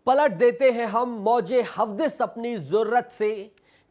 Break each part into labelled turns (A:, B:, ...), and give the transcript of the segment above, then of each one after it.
A: पलट देते हैं हम मौजे हवदिस अपनी जरूरत से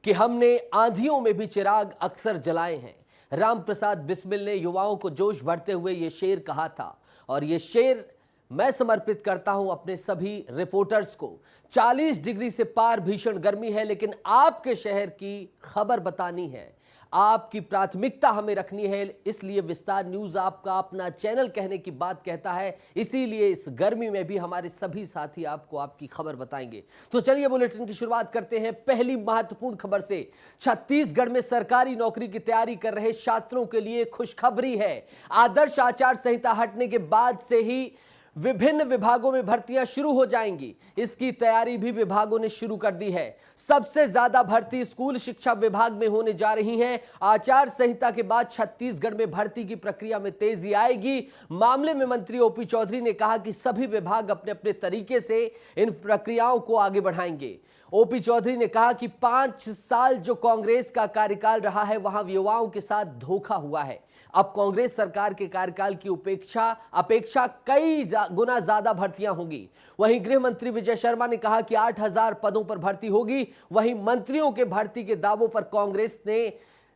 A: कि हमने आंधियों में भी चिराग अक्सर जलाए हैं। राम प्रसाद बिस्मिल ने युवाओं को जोश भरते हुए यह शेर कहा था और यह शेर मैं समर्पित करता हूं अपने सभी रिपोर्टर्स को। 40 डिग्री से पार भीषण गर्मी है, लेकिन आपके शहर की खबर बतानी है, आपकी प्राथमिकता हमें रखनी है। इसलिए विस्तार न्यूज आपका अपना चैनल कहने की बात कहता है। इसीलिए इस गर्मी में भी हमारे सभी साथी आपको आपकी खबर बताएंगे। तो चलिए बुलेटिन की शुरुआत करते हैं पहली महत्वपूर्ण खबर से। छत्तीसगढ़ में सरकारी नौकरी की तैयारी कर रहे छात्रों के लिए खुशखबरी है। आदर्श आचार संहिता हटने के बाद से ही विभिन्न विभागों में भर्तियां शुरू हो जाएंगी। इसकी तैयारी भी विभागों ने शुरू कर दी है। सबसे ज्यादा भर्ती स्कूल शिक्षा विभाग में होने जा रही है। आचार संहिता के बाद छत्तीसगढ़ में भर्ती की प्रक्रिया में तेजी आएगी। मामले में मंत्री ओपी चौधरी ने कहा कि सभी विभाग अपने अपने तरीके से इन प्रक्रियाओं को आगे बढ़ाएंगे। ओपी चौधरी ने कहा कि 5 साल जो कांग्रेस का कार्यकाल रहा है, वहां युवाओं के साथ धोखा हुआ है। अब कांग्रेस सरकार के कार्यकाल की अपेक्षा कई गुना ज्यादा भर्तियां होंगी। वहीं गृह मंत्री विजय शर्मा ने कहा कि 8000 पदों पर भर्ती होगी। वहीं मंत्रियों के भर्ती के दावों पर कांग्रेस ने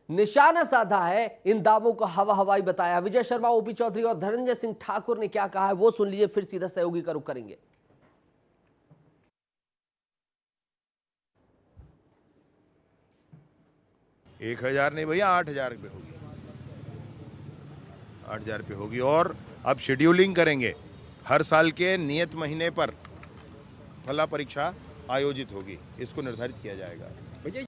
A: निशाना साधा है। इन दावों को हवाई बताया। विजय शर्मा, ओपी चौधरी और धनंजय सिंह ठाकुर ने क्या कहा है वो सुन लीजिए, फिर सीधा सहयोगी का रुख करेंगे।
B: 1000 नहीं भैया, 8000 पे होगी। 8000 पे होगी। और अब शेड्यूलिंग करेंगे। हर साल के नियत महीने पर फला परीक्षा आयोजित होगी, इसको निर्धारित किया जाएगा। भैया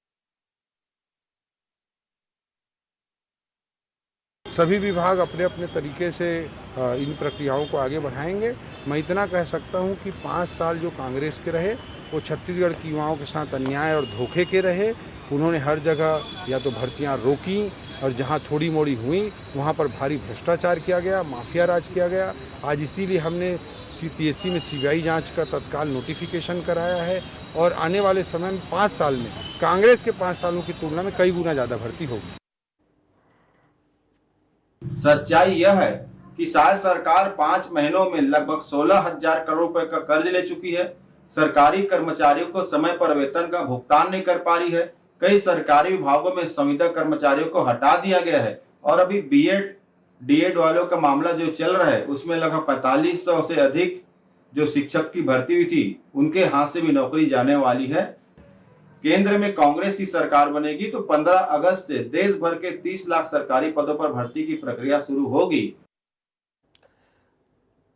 C: सभी विभाग अपने अपने तरीके से इन प्रक्रियाओं को आगे बढ़ाएंगे। मैं इतना कह सकता हूं कि 5 साल जो कांग्रेस के रहे वो छत्तीसगढ़ के युवाओं के साथ अन्याय और धोखे के रहे। उन्होंने हर जगह या तो भर्तियां रोकी और जहां थोड़ी मोड़ी हुई वहां पर भारी भ्रष्टाचार किया गया, माफिया राज किया गया। आज इसीलिए हमने पीएससी में सीबीआई जांच का तत्काल नोटिफिकेशन कराया है और आने वाले समय में 5 साल में कांग्रेस के 5 सालों की तुलना में कई गुना ज़्यादा भर्ती होगी।
D: सच्चाई यह है कि शायद सरकार 5 महीनों में लगभग 16,000 करोड़ रुपए का कर्ज ले चुकी है। सरकारी कर्मचारियों को समय पर वेतन का भुगतान नहीं कर पा रही है। कई सरकारी विभागों में संविदा कर्मचारियों को हटा दिया गया है और अभी बीएड डीएड वालों का मामला जो चल रहा है उसमें लगभग 4500 से अधिक जो शिक्षक की भर्ती हुई थी उनके हाथ से भी नौकरी जाने वाली है। केंद्र में कांग्रेस की सरकार बनेगी तो 15 अगस्त से देश भर के 30 लाख सरकारी पदों पर भर्ती की प्रक्रिया शुरू होगी।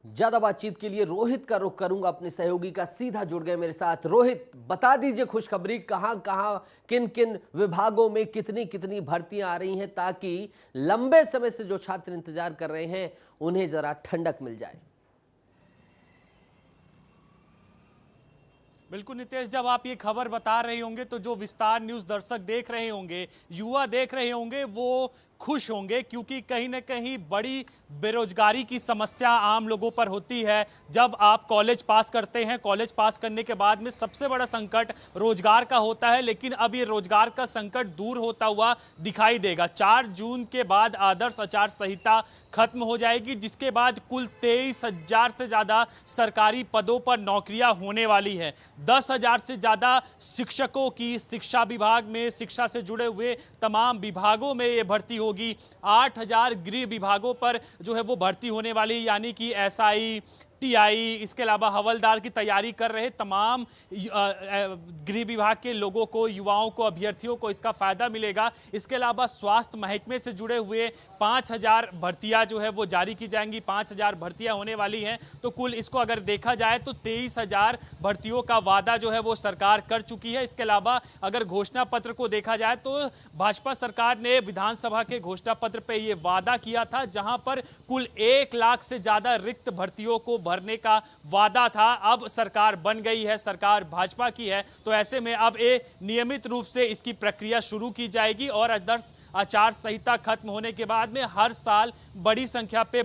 A: ज्यादा बातचीत के लिए रोहित का रुख करूंगा, अपने सहयोगी का। सीधा जुड़ गए मेरे साथ। रोहित, बता दीजिए खुशखबरी, कहां कहां किन किन विभागों में कितनी कितनी भर्तियां आ रही हैं, ताकि लंबे समय से जो छात्र इंतजार कर रहे हैं उन्हें जरा ठंडक मिल जाए।
E: बिल्कुल नितेश, जब आप ये खबर बता रहे होंगे तो जो विस्तार न्यूज दर्शक देख रहे होंगे, युवा देख रहे होंगे, वो खुश होंगे, क्योंकि कहीं ना कहीं बड़ी बेरोजगारी की समस्या आम लोगों पर होती है। जब आप कॉलेज पास करते हैं, कॉलेज पास करने के बाद में सबसे बड़ा संकट रोजगार का होता है, लेकिन अब ये रोजगार का संकट दूर होता हुआ दिखाई देगा। 4 जून के बाद आदर्श आचार संहिता खत्म हो जाएगी, जिसके बाद कुल 23,000 से ज्यादा सरकारी पदों पर नौकरियां होने वाली है। 10,000 से ज्यादा शिक्षकों की शिक्षा विभाग में, शिक्षा से जुड़े हुए तमाम विभागों में ये भर्ती होगी। 8,000 गृह विभागों पर जो है वो भर्ती होने वाली, यानी कि एसआई, टीआई, इसके अलावा हवलदार की तैयारी कर रहे तमाम गृह विभाग के लोगों को, युवाओं को, अभ्यर्थियों को इसका फायदा मिलेगा। इसके अलावा स्वास्थ्य महकमे से जुड़े हुए 5,000 भर्तियां जो है वो जारी की जाएंगी। 5,000 भर्तियां होने वाली हैं। तो कुल इसको अगर देखा जाए तो 23,000 भर्तियों का वादा जो है वो सरकार कर चुकी है। इसके अलावा अगर घोषणा पत्र को देखा जाए तो भाजपा सरकार ने विधानसभा के घोषणा पत्र पर यह वादा किया था, जहां पर कुल 1 लाख से ज्यादा रिक्त भर्तियों को भरने का वादा था। अब सरकार बन गई है, सरकार भाजपा की है, तो ऐसे में अब ये नियमित रूप से इसकी प्रक्रिया शुरू की जाएगी और आदर्श आचार संहिता खत्म होने के बाद में हर साल बड़ी संख्या पे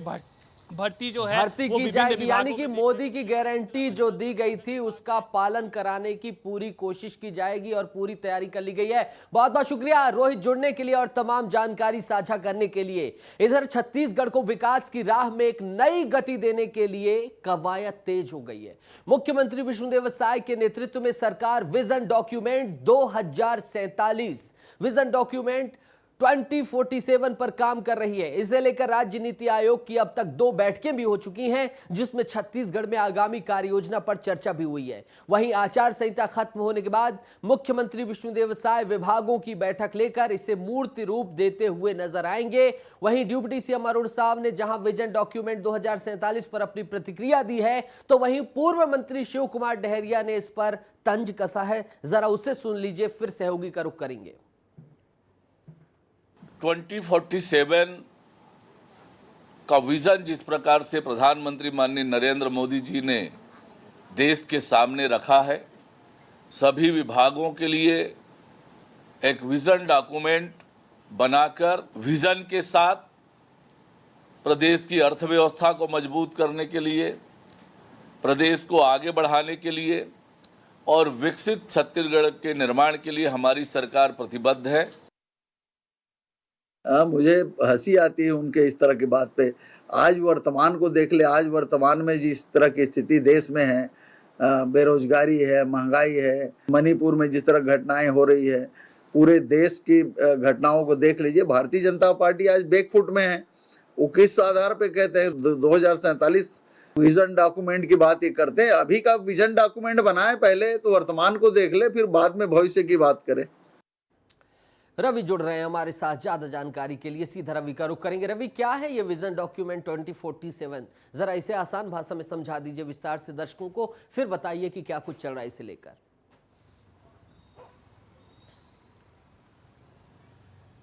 E: भर्ती जो है
A: भर्ती
E: वो
A: की
E: विभिन्न
A: जाएगी, यानी
E: विभागों
A: कि
E: में
A: मोदी की गारंटी जो दी गई थी उसका पालन कराने की पूरी कोशिश की जाएगी और पूरी तैयारी कर ली गई है। बहुत बहुत शुक्रिया रोहित जुड़ने के लिए और तमाम जानकारी साझा करने के लिए। इधर छत्तीसगढ़ को विकास की राह में एक नई गति देने के लिए कवायद तेज हो गई है। मुख्यमंत्री विष्णुदेव साय के नेतृत्व में सरकार विजन डॉक्यूमेंट 2047 विजन डॉक्यूमेंट 2047 पर काम कर रही है। इसे लेकर राज्य नीति आयोग की अब तक 2 बैठकें भी हो चुकी हैं, जिसमें छत्तीसगढ़ में आगामी कार्य योजना पर चर्चा भी हुई है। वहीं आचार संहिता खत्म होने के बाद मुख्यमंत्री विष्णुदेव साय विभागों की बैठक लेकर इसे मूर्त रूप देते हुए नजर आएंगे। वहीं डिप्टी सीएम अरुण साव ने जहां विजन डॉक्यूमेंट 2047 पर अपनी प्रतिक्रिया दी है, तो वहीं पूर्व मंत्री शिव कुमार डहरिया ने इस पर तंज कसा है। जरा उसे सुन लीजिए, फिर सहयोगी का रुख करेंगे।
F: 2047 का विजन जिस प्रकार से प्रधानमंत्री माननीय नरेंद्र मोदी जी ने देश के सामने रखा है, सभी विभागों के लिए एक विजन डॉक्यूमेंट बनाकर विजन के साथ प्रदेश की अर्थव्यवस्था को मजबूत करने के लिए, प्रदेश को आगे बढ़ाने के लिए और विकसित छत्तीसगढ़ के निर्माण के लिए हमारी सरकार प्रतिबद्ध है।
G: मुझे हंसी आती है उनके इस तरह की बात पे। आज वर्तमान को देख ले, आज वर्तमान में जिस तरह की स्थिति देश में है, बेरोजगारी है, महंगाई है, मणिपुर में जिस तरह घटनाएं हो रही है, पूरे देश की घटनाओं को देख लीजिए। भारतीय जनता पार्टी आज बैकफुट में है। वो किस आधार पे कहते हैं 2047 विजन डॉक्यूमेंट की बात ये करते हैं? अभी का विजन डॉक्यूमेंट बनाए, पहले तो वर्तमान को देख ले, फिर बाद में भविष्य की बात करें।
A: रवि जुड़ रहे हैं हमारे साथ ज्यादा जानकारी के लिए। सीधा रवि का रुख करेंगे। रवि, क्या है ये विजन डॉक्यूमेंट 2047? जरा इसे आसान भाषा में समझा दीजिए विस्तार से दर्शकों को, फिर बताइए कि क्या कुछ चल रहा है इसे लेकर।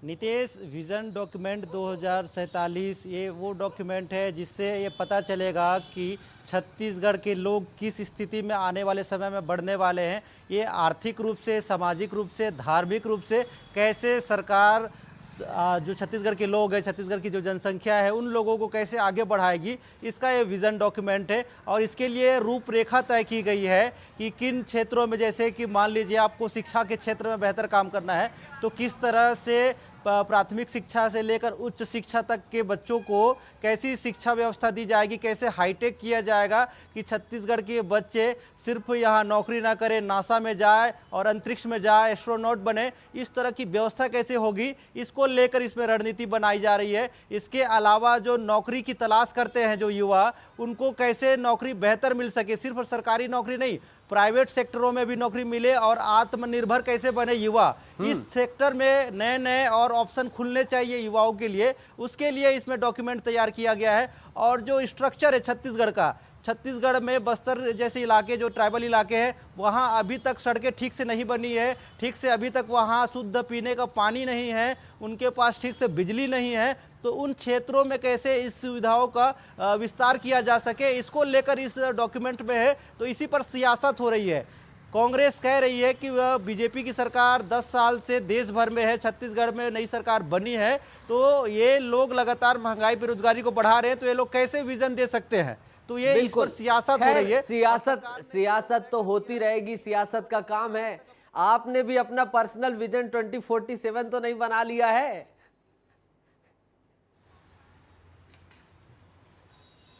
H: नीतीश, विजन डॉक्यूमेंट 2047 ये वो डॉक्यूमेंट है जिससे ये पता चलेगा कि छत्तीसगढ़ के लोग किस स्थिति में आने वाले समय में बढ़ने वाले हैं। ये आर्थिक रूप से, सामाजिक रूप से, धार्मिक रूप से कैसे सरकार जो छत्तीसगढ़ के लोग हैं, छत्तीसगढ़ की जो जनसंख्या है, उन लोगों को कैसे आगे बढ़ाएगी, इसका ये विज़न डॉक्यूमेंट है। और इसके लिए रूपरेखा तय की गई है कि किन क्षेत्रों में, जैसे कि मान लीजिए आपको शिक्षा के क्षेत्र में बेहतर काम करना है, तो किस तरह से प्राथमिक शिक्षा से लेकर उच्च शिक्षा तक के बच्चों को कैसी शिक्षा व्यवस्था दी जाएगी, कैसे हाईटेक किया जाएगा कि छत्तीसगढ़ के बच्चे सिर्फ यहाँ नौकरी ना करें, नासा में जाए और अंतरिक्ष में जाए, एस्ट्रोनॉट बने, इस तरह की व्यवस्था कैसे होगी, इसको लेकर इसमें रणनीति बनाई जा रही है। इसके अलावा जो नौकरी की तलाश करते हैं जो युवा, उनको कैसे नौकरी बेहतर मिल सके, सिर्फ सरकारी नौकरी नहीं, प्राइवेट सेक्टरों में भी नौकरी मिले और आत्मनिर्भर कैसे बने युवा, इस सेक्टर में नए नए और ऑप्शन खुलने चाहिए युवाओं के लिए। उसके लिए इसमें डॉक्यूमेंट तैयार किया गया है। और जो स्ट्रक्चर है छत्तीसगढ़ का, छत्तीसगढ़ में बस्तर जैसे इलाके, जो ट्राइबल इलाके हैं, वहाँ अभी तक सड़कें ठीक से नहीं बनी है, ठीक से अभी तक वहाँ शुद्ध पीने का पानी नहीं है, उनके पास ठीक से बिजली नहीं है। तो उन क्षेत्रों में कैसे इस सुविधाओं का विस्तार किया जा सके, इसको लेकर इस डॉक्यूमेंट में है। तो इसी पर सियासत हो रही है। कांग्रेस कह रही है कि वह बीजेपी की सरकार 10 साल से देश भर में है, छत्तीसगढ़ में नई सरकार बनी है, तो ये लोग लगातार महंगाई बेरोजगारी को बढ़ा रहे हैं, तो ये लोग कैसे विजन दे सकते हैं? तो ये इस पर सियासत हो रही है।
A: सियासत तो होती रहेगी, सियासत का काम है। आपने भी अपना पर्सनल विजन 2047 तो नहीं बना लिया है?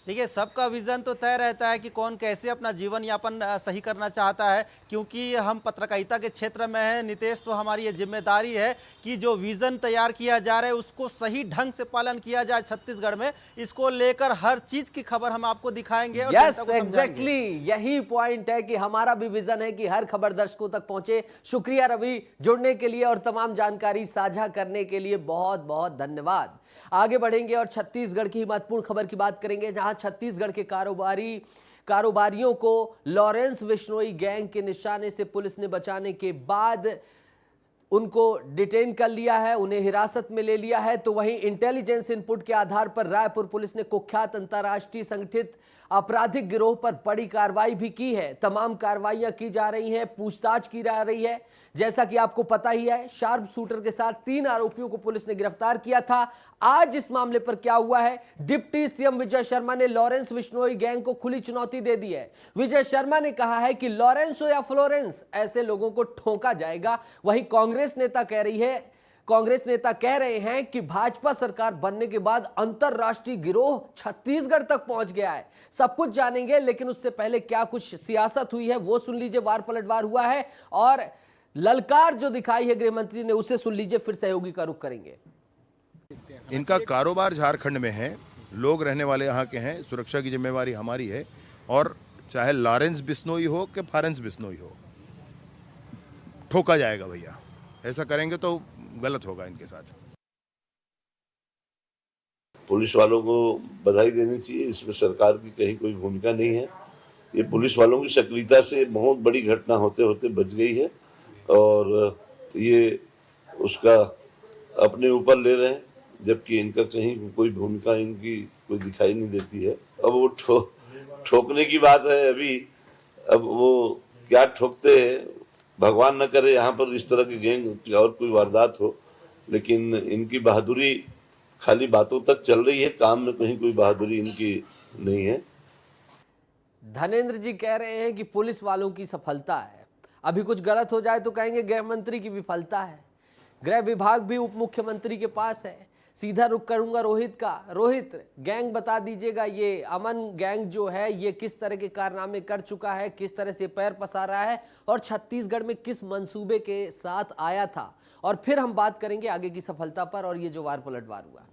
H: देखिए, सबका विजन तो तय रहता है कि कौन कैसे अपना जीवन यापन सही करना चाहता है, क्योंकि हम पत्रकारिता के क्षेत्र में हैं। नीतीश, तो हमारी ये जिम्मेदारी है कि जो विजन तैयार किया जा रहा है उसको सही ढंग से पालन किया जाए छत्तीसगढ़ में। इसको लेकर हर चीज की खबर हम आपको दिखाएंगे और
A: यस, एग्जैक्टली यही पॉइंट है कि हमारा भी विजन है कि हर खबर दर्शकों तक पहुंचे। शुक्रिया रवि जुड़ने के लिए और तमाम जानकारी साझा करने के लिए बहुत बहुत धन्यवाद। आगे बढ़ेंगे और छत्तीसगढ़ की महत्वपूर्ण खबर की बात करेंगे, जहां छत्तीसगढ़ के कारोबारियों को लॉरेंस बिश्नोई गैंग के निशाने से पुलिस ने बचाने के बाद उनको डिटेन कर लिया है, उन्हें हिरासत में ले लिया है। तो वहीं इंटेलिजेंस इनपुट के आधार पर रायपुर पुलिस ने कुख्यात अंतर्राष्ट्रीय संगठित आपराधिक गिरोह पर बड़ी कार्रवाई भी की है। तमाम कार्रवाइयां की जा रही हैं, पूछताछ की जा रही है। जैसा कि आपको पता ही है, शार्प शूटर के साथ 3 आरोपियों को पुलिस ने गिरफ्तार किया था। आज इस मामले पर क्या हुआ है, डिप्टी सीएम विजय शर्मा ने लॉरेंस बिश्नोई गैंग को खुली चुनौती दे दी है। विजय शर्मा ने कहा है कि लॉरेंस हो या फ्लोरेंस, ऐसे लोगों को ठोका जाएगा। वहीं कांग्रेस नेता कह रहे हैं कि भाजपा सरकार बनने के बाद अंतरराष्ट्रीय गिरोह छत्तीसगढ़ तक पहुंच गया है। सब कुछ जानेंगे, लेकिन उससे पहले क्या कुछ सियासत हुई है वो सुन लीजिए। वार पलटवार हुआ है और ललकार जो दिखाई है गृह मंत्री ने, उसे सुन लीजिए, फिर सहयोगी का रुख करेंगे।
B: इनका कारोबार झारखंड में है, लोग रहने वाले यहाँ के हैं, सुरक्षा की जिम्मेवारी हमारी है। और चाहे लॉरेंस बिश्नोई हो कि फारेंस बिश्नोई हो, ठोका जाएगा भैया। ऐसा करेंगे तो गलत होगा इनके साथ।
I: पुलिस वालों को बधाई देनी चाहिए, इसमें सरकार की कहीं कोई भूमिका नहीं है। ये पुलिस वालों की सक्रियता से बहुत बड़ी घटना होते होते बच गई है और ये उसका अपने ऊपर ले रहे हैं, जबकि इनका कहीं कोई भूमिका इनकी कोई दिखाई नहीं देती है। अब वो ठोकने की बात है अभी, अब वो क्या ठोकते हैं, भगवान न करे यहाँ पर इस तरह की गैंग और कोई वारदात हो, लेकिन इनकी बहादुरी खाली बातों तक चल रही है, काम में कहीं कोई बहादुरी इनकी नहीं है।
A: धनेंद्र जी कह रहे हैं कि पुलिस वालों की सफलता है, अभी कुछ गलत हो जाए तो कहेंगे गृह मंत्री की विफलता है। गृह विभाग भी उप मुख्यमंत्री के पास है। सीधा रुख करूंगा रोहित का। रोहित, गैंग बता दीजिएगा, ये अमन गैंग जो है ये किस तरह के कारनामे कर चुका है, किस तरह से पैर पसार रहा है और छत्तीसगढ़ में किस मंसूबे के साथ आया था, और फिर हम बात करेंगे आगे की सफलता पर और ये जो वार पलटवार हुआ।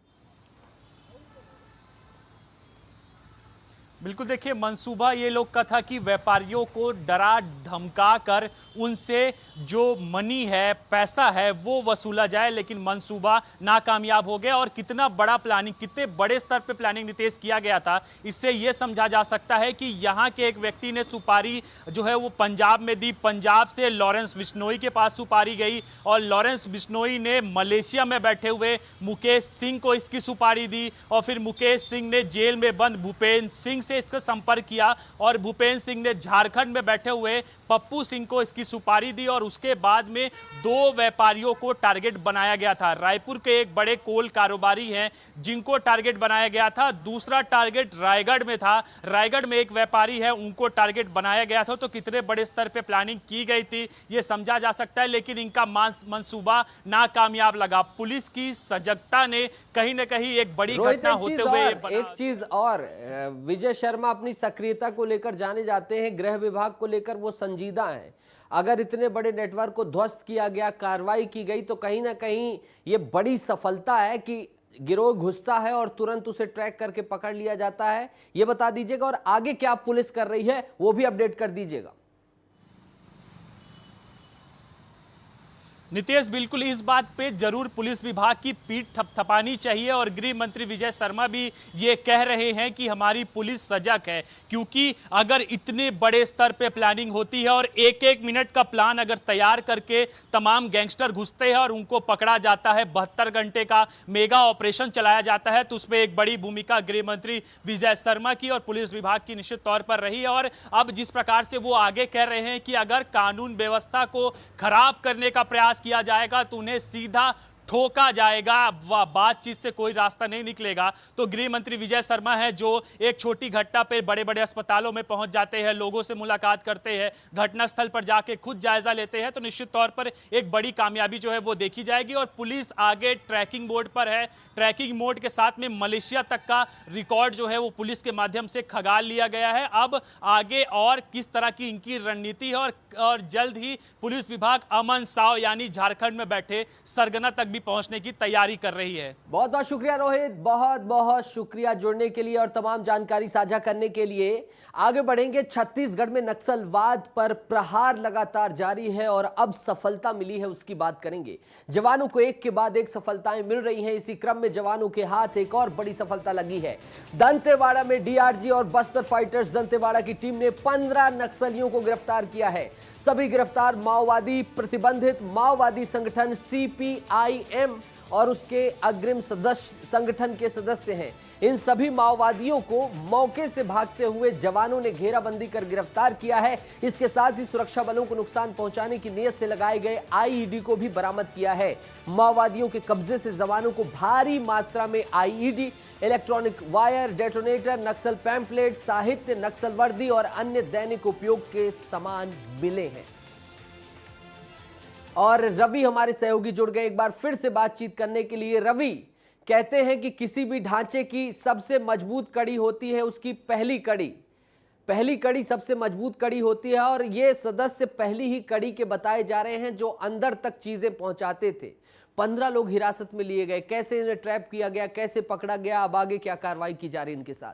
E: बिल्कुल, देखिए मंसूबा ये लोग का था कि व्यापारियों को डरा धमका कर उनसे जो मनी है, पैसा है, वो वसूला जाए, लेकिन मंसूबा नाकामयाब हो गया। और कितना बड़ा प्लानिंग, कितने बड़े स्तर पे प्लानिंग नितेश किया गया था, इससे ये समझा जा सकता है कि यहाँ के एक व्यक्ति ने सुपारी जो है वो पंजाब में दी, पंजाब से लॉरेंस बिश्नोई के पास सुपारी गई और लॉरेंस बिश्नोई ने मलेशिया में बैठे हुए मुकेश सिंह को इसकी सुपारी दी और फिर मुकेश सिंह ने जेल में बंद भूपेंद्र सिंह से इसका संपर्क किया और भूपेंद्र सिंह ने झारखंड में बैठे हुए पप्पू सिंह को इसकी सुपारी दी और उसके बाद में 2 व्यापारियों को टारगेट बनाया गया था। रायपुर के एक बड़े कोल कारोबारी हैं जिनको टारगेट बनाया गया था। दूसरा टारगेट रायगढ़ में था, रायगढ़ में एक व्यापारी है, उनको टारगेट बनाया गया था। तो कितने बड़े स्तर पे प्लानिंग की गई थी ये समझा जा सकता है, लेकिन इनका मंसूबा नाकामयाब लगा। पुलिस की सजगता ने कहीं ना कहीं एक बड़ी घटना होते हुए
A: एक चीज और, विजय शर्मा अपनी सक्रियता को लेकर जाने जाते हैं, गृह विभाग को लेकर वो संजीदा हैं। अगर इतने बड़े नेटवर्क को ध्वस्त किया गया, कार्रवाई की गई, तो कहीं ना कहीं ये बड़ी सफलता है कि गिरोह घुसता है और तुरंत उसे ट्रैक करके पकड़ लिया जाता है। ये बता दीजिएगा और आगे क्या पुलिस कर रही है वो भी अपडेट कर दीजिएगा।
E: नितेश, बिल्कुल इस बात पे जरूर पुलिस विभाग की पीठ थपथपानी चाहिए और गृह मंत्री विजय शर्मा भी ये कह रहे हैं कि हमारी पुलिस सजग है, क्योंकि अगर इतने बड़े स्तर पे प्लानिंग होती है और एक एक मिनट का प्लान अगर तैयार करके तमाम गैंगस्टर घुसते हैं और उनको पकड़ा जाता है, 72 घंटे का मेगा ऑपरेशन चलाया जाता है, तो उसमें एक बड़ी भूमिका गृह मंत्री विजय शर्मा की और पुलिस विभाग की निश्चित तौर पर रही है। और अब जिस प्रकार से वो आगे कह रहे हैं कि अगर कानून व्यवस्था को खराब करने का प्रयास किया जाएगा तो उन्हें सीधा ठोका जाएगा, बातचीत से कोई रास्ता नहीं निकलेगा। तो गृह मंत्री विजय शर्मा है जो एक छोटी घटना पे बड़े बड़े अस्पतालों में पहुंच जाते हैं, लोगों से मुलाकात करते हैं, घटनास्थल पर जाके खुद जायजा लेते हैं, तो निश्चित तौर पर एक बड़ी कामयाबी जो है वो देखी जाएगी। और पुलिस आगे ट्रैकिंग मोड पर है, ट्रैकिंग मोड के साथ में मलेशिया तक का रिकॉर्ड जो है वो पुलिस के माध्यम से खंगाल लिया गया है। अब आगे और किस तरह की इनकी रणनीति है और जल्द ही पुलिस विभाग अमन साव यानी झारखंड में बैठे सरगना तक भी पहुंचने की तैयारी कर रही है।
A: बहुत बहुत शुक्रिया रोहित, बहुत बहुत शुक्रिया जुड़ने के लिए और तमाम जानकारी साझा करने के लिए। आगे बढ़ेंगे। छत्तीसगढ़ में नक्सलवाद पर प्रहार लगातार जारी है और अब सफलता मिली है, उसकी बात करेंगे। जवानों को एक के बाद एक सफलताएं मिल रही हैं। इसी क्रम में जवानों के हाथ एक और बड़ी सफलता लगी है। दंतेवाड़ा में डीआरजी और बस्तर फाइटर्स दंतेवाड़ा की टीम ने 15 नक्सलियों को गिरफ्तार किया है। सभी गिरफ्तार माओवादी प्रतिबंधित माओवादी संगठन सीपीआईएम और उसके अग्रिम सदस्य संगठन के सदस्य हैं। इन सभी माओवादियों को मौके से भागते हुए जवानों ने घेराबंदी कर गिरफ्तार किया है। इसके साथ ही सुरक्षा बलों को नुकसान पहुंचाने की नीयत से लगाए गए आईईडी को भी बरामद किया है। माओवादियों के कब्जे से जवानों को भारी मात्रा में आईईडी, इलेक्ट्रॉनिक वायर, डेटोनेटर, नक्सल पैम्पलेट, साहित्य, नक्सल वर्दी और अन्य दैनिक उपयोग के सामान मिले हैं। और रवि हमारे सहयोगी जुड़ गए एक बार फिर से बातचीत करने के लिए। रवि, कहते हैं कि किसी भी ढांचे की सबसे मजबूत कड़ी होती है उसकी पहली कड़ी सबसे मजबूत कड़ी होती है और ये सदस्य पहली ही कड़ी के बताए जा रहे हैं जो अंदर तक चीजें पहुंचाते थे। 15 लोग हिरासत में लिए गए, कैसे इन्हें ट्रैप किया गया, कैसे पकड़ा गया, अब आगे क्या कार्रवाई की जा रही है इनके साथ?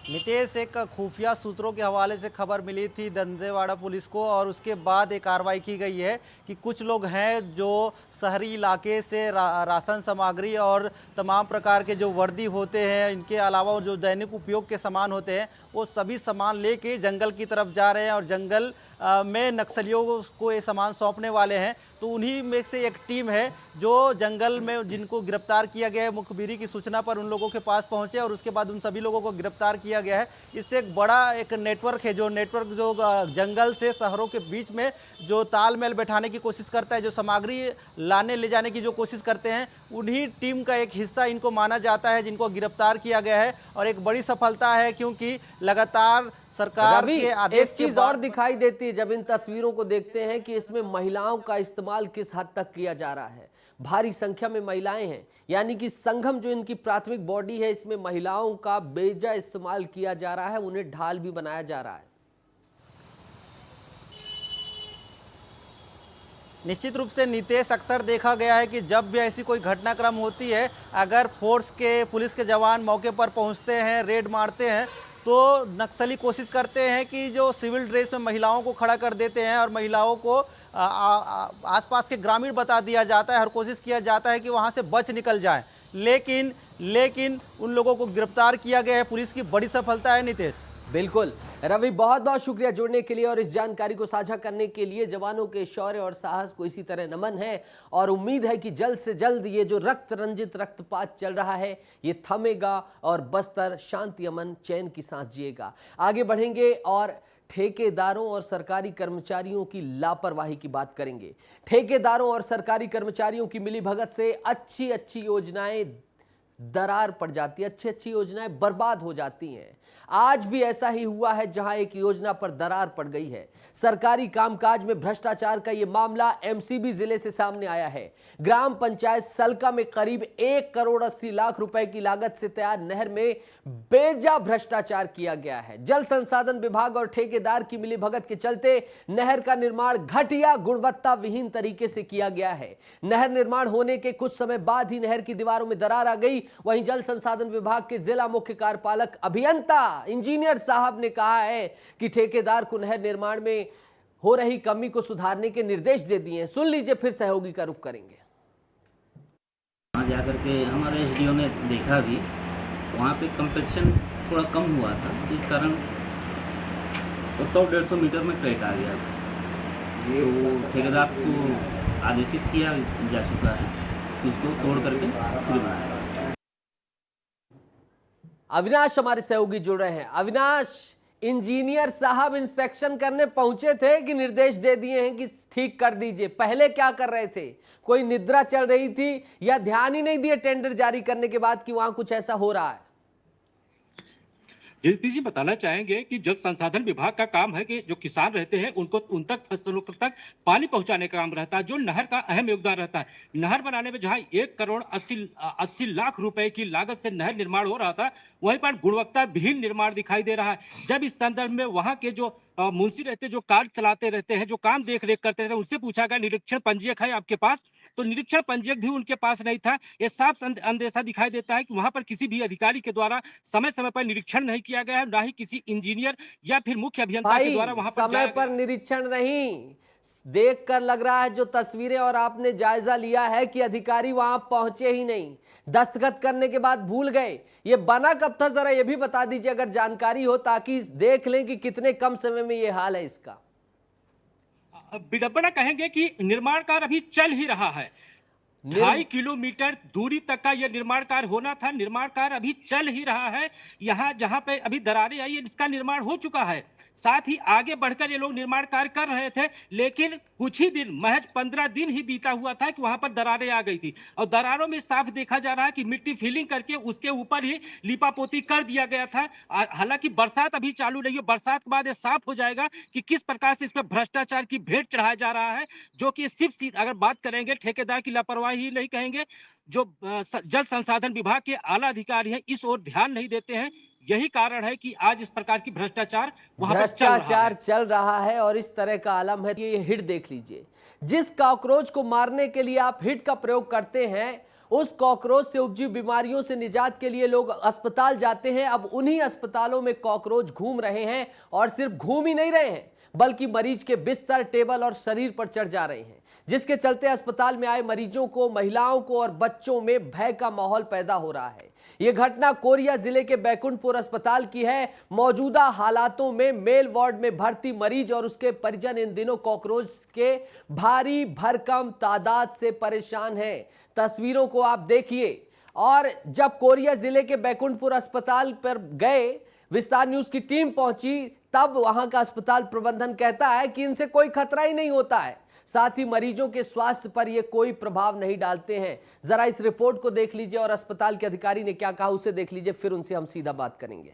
H: नितेश, एक खुफिया सूत्रों के हवाले से खबर मिली थी दंतेवाड़ा पुलिस को और उसके बाद एक कार्रवाई की गई है कि कुछ लोग हैं जो शहरी इलाके से राशन सामग्री और तमाम प्रकार के जो वर्दी होते हैं, इनके अलावा जो दैनिक उपयोग के सामान होते हैं, वो सभी सामान लेके जंगल की तरफ जा रहे हैं और जंगल में नक्सलियों को ये सामान सौंपने वाले हैं। तो उन्हीं में से एक टीम है जो जंगल में जिनको गिरफ्तार किया गया है, मुखबिरी की सूचना पर उन लोगों के पास पहुंचे और उसके बाद उन सभी लोगों को गिरफ्तार किया गया है। इससे एक बड़ा एक नेटवर्क है, जो जंगल से शहरों के बीच में जो तालमेल बैठाने की कोशिश करता है, जो सामग्री लाने ले जाने की जो कोशिश करते हैं, उन्हीं टीम का एक हिस्सा इनको माना जाता है जिनको गिरफ्तार किया गया है। और एक बड़ी सफलता है क्योंकि लगातार सरकार के आदेश
A: एक चीज और दिखाई देती है जब इन तस्वीरों को देखते हैं कि इसमें महिलाओं का इस्तेमाल किस हद तक किया जा रहा है। भारी संख्या में महिलाएं हैं, यानी कि संगम जो इनकी प्राथमिक बॉडी है, इसमें महिलाओं का बेजा इस्तेमाल किया जा रहा है, उन्हें ढाल भी बनाया जा रहा है।
H: निश्चित रूप से नितेश, अक्सर देखा गया है कि जब भी ऐसी कोई घटनाक्रम होती है, अगर फोर्स के पुलिस के जवान मौके पर पहुंचते हैं, रेड मारते हैं, तो नक्सली कोशिश करते हैं कि जो सिविल ड्रेस में महिलाओं को खड़ा कर देते हैं और महिलाओं को आसपास के ग्रामीण बता दिया जाता है और कोशिश किया जाता है कि वहां से बच निकल जाए। लेकिन उन लोगों को गिरफ्तार किया गया है। पुलिस की बड़ी सफलता है नितेश।
A: बिल्कुल रवि, बहुत बहुत शुक्रिया जुड़ने के लिए और इस जानकारी को साझा करने के लिए। जवानों के शौर्य और साहस को इसी तरह नमन है और उम्मीद है कि जल्द से जल्द ये जो रक्त रंजित रक्तपात चल रहा है ये थमेगा और बस्तर शांति, अमन, चैन की सांस जिएगा। आगे बढ़ेंगे और ठेकेदारों और सरकारी कर्मचारियों की लापरवाही की बात करेंगे। ठेकेदारों और सरकारी कर्मचारियों की मिलीभगत से अच्छी योजनाएं दरार पड़ जाती है, अच्छी योजनाएं बर्बाद हो जाती हैं। आज भी ऐसा ही हुआ है जहां एक योजना पर दरार पड़ गई है। सरकारी कामकाज में भ्रष्टाचार का यह मामला एमसीबी जिले से सामने आया है। ग्राम पंचायत सलका में करीब 1 करोड़ 80 लाख रुपए की लागत से तैयार नहर में बेजा भ्रष्टाचार किया गया है। जल संसाधन विभाग और ठेकेदार की मिलीभगत के चलते नहर का निर्माण घटिया, गुणवत्ता विहीन तरीके से किया गया है। नहर निर्माण होने के कुछ समय बाद ही नहर की दीवारों में दरार आ गई। वहीं जल संसाधन विभाग के जिला मुख्य कार्यपालक अभियंता इंजीनियर साहब ने कहा है कि ठेकेदार को नहर निर्माण में हो रही कमी को सुधारने के निर्देश दे दिए हैं। सुन लीजिए, फिर सहयोगी का रुख करेंगे।
J: वहाँ जाकर के हमारे एसडीओ ने देखा भी, वहाँ पे कंपैक्शन थोड़ा कम हुआ था, इस कारण तो 100-150 मीटर में क्रैक आ गया था। तो ठेकेदार को आदेशित किया जा चुका है कि उसको तोड़ करके फिर बनाया।
A: अविनाश हमारे सहयोगी जुड़ रहे हैं। अविनाश, इंजीनियर साहब इंस्पेक्शन करने पहुंचे थे कि निर्देश दे दिए हैं कि ठीक कर दीजिए? पहले क्या कर रहे थे? कोई निद्रा चल रही थी या ध्यान ही नहीं दिए टेंडर जारी करने के बाद कि वहां कुछ ऐसा हो रहा है?
K: कीर्ति जी बताना चाहेंगे कि जल संसाधन विभाग का काम है कि जो किसान रहते हैं उनको उन तक फसलों तक पानी पहुंचाने का काम रहता है, जो नहर का अहम योगदान रहता है। नहर बनाने में जहां 1,80 लाख रुपए की लागत से नहर निर्माण हो रहा था, वहीं पर गुणवत्ता विहीन निर्माण दिखाई दे रहा है। जब इस संदर्भ में वहां के जो मुंशी रहते, जो कार्य चलाते रहते हैं, जो काम देख रेख करते रहते हैं, उनसे पूछा गया निरीक्षण पंजीयक है आपके पास? तो निरीक्षण पंजीयक भी उनके पास नहीं था। ये साफ अंदेशा दिखाई देता है कि वहां पर किसी भी अधिकारी के द्वारा समय समय पर निरीक्षण नहीं किया गया है, ना ही किसी इंजीनियर या फिर मुख्य अभियंता के द्वारा वहां पर
A: समय पर निरीक्षण नहीं, देख कर लग रहा है जो तस्वीरें और आपने जायजा लिया है कि अधिकारी वहां पहुंचे ही नहीं, दस्तखत करने के बाद भूल गए। ये बना कब था, जरा ये भी बता दीजिए अगर जानकारी हो, ताकि देख लें कि कितने कम समय में ये हाल है इसका।
K: विडंबना कहेंगे कि निर्माण कार्य अभी चल ही रहा है। 2.5 किलोमीटर दूरी तक का यह निर्माण कार्य होना था, निर्माण कार्य अभी चल ही रहा है। यहाँ जहां पे अभी दरारें आई है, इसका निर्माण हो चुका है। साथ ही आगे बढ़कर ये लोग निर्माण कार्य कर रहे थे, लेकिन कुछ ही दिन, महज 15 दिन ही बीता हुआ था कि वहां पर दरारें आ गई थी। और दरारों में साफ देखा जा रहा है कि मिट्टी फिलिंग करके उसके ऊपर ही लिपापोती कर दिया गया था। हालांकि बरसात अभी चालू नहीं है, बरसात के बाद ये साफ हो जाएगा कि किस प्रकार से इस पर भ्रष्टाचार की भेंट चढ़ाया जा रहा है, जो कि सिर्फ अगर बात करेंगे ठेकेदार की लापरवाही ही नहीं कहेंगे, जो जल संसाधन विभाग के आला अधिकारी हैं इस ओर ध्यान नहीं देते हैं। यही कारण है कि आज इस प्रकार की भ्रष्टाचार
A: चल रहा है और इस तरह का आलम है। ये हिट देख लीजिए, जिस कॉकरोच को मारने के लिए आप हिट का प्रयोग करते हैं, उस कॉकरोच से उपजी बीमारियों से निजात के लिए लोग अस्पताल जाते हैं। अब उन्हीं अस्पतालों में कॉकरोच घूम रहे हैं, और सिर्फ घूम ही नहीं रहे हैं बल्कि मरीज के बिस्तर, टेबल और शरीर पर चढ़ जा रहे हैं, जिसके चलते अस्पताल में आए मरीजों को, महिलाओं को और बच्चों में भय का माहौल पैदा हो रहा है। यह घटना कोरिया जिले के बैकुंठपुर अस्पताल की है। मौजूदा हालातों में मेल वार्ड में भर्ती मरीज और उसके परिजन इन दिनों कॉकरोच के भारी भरकम तादाद से परेशान हैं। तस्वीरों को आप देखिए। और जब कोरिया जिले के बैकुंठपुर अस्पताल पर गए, विस्तार न्यूज की टीम पहुंची, तब वहां का अस्पताल प्रबंधन कहता है कि इनसे कोई खतरा ही नहीं होता है, साथ ही मरीजों के स्वास्थ्य पर ये कोई प्रभाव नहीं डालते हैं। जरा इस रिपोर्ट को देख लीजिए और अस्पताल के अधिकारी ने क्या कहा उसे देख लीजिए, फिर उनसे हम सीधा बात करेंगे।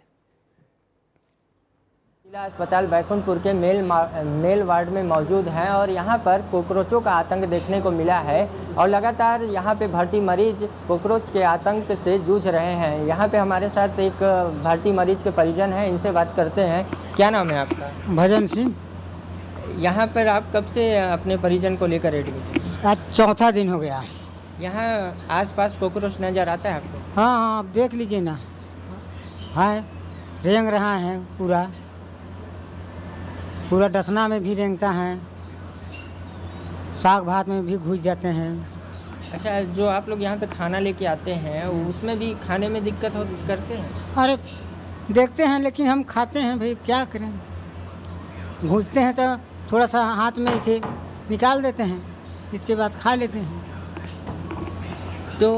L: जिला अस्पताल बैकुंठपुर के मेल वार्ड में मौजूद हैं और यहाँ पर कॉकरोचों का आतंक देखने को मिला है और लगातार यहाँ पे भर्ती मरीज कॉकरोच के आतंक से जूझ रहे हैं। यहाँ पे हमारे साथ एक भर्ती मरीज के परिजन हैं, इनसे बात करते हैं। क्या नाम है आपका?
M: भजन सिंह।
L: यहाँ पर आप कब से अपने परिजन को लेकर एडमिट?
M: आज चौथा दिन हो गया।
L: यहाँ आसपास कॉकरोच नज़र आता है आपको?
M: हाँ हाँ, आप देख लीजिए ना, है रेंग रहा है, पूरा डसना में भी रेंगता है, साग भात में भी घुस जाते हैं।
L: अच्छा, जो आप लोग यहाँ पे खाना लेके आते हैं उसमें भी खाने में दिक्कत करते हैं?
M: अरे देखते हैं, लेकिन हम खाते हैं भाई, क्या करें। घुसते हैं तो थोड़ा सा हाथ में इसे निकाल देते हैं, इसके बाद खा लेते हैं।
L: तो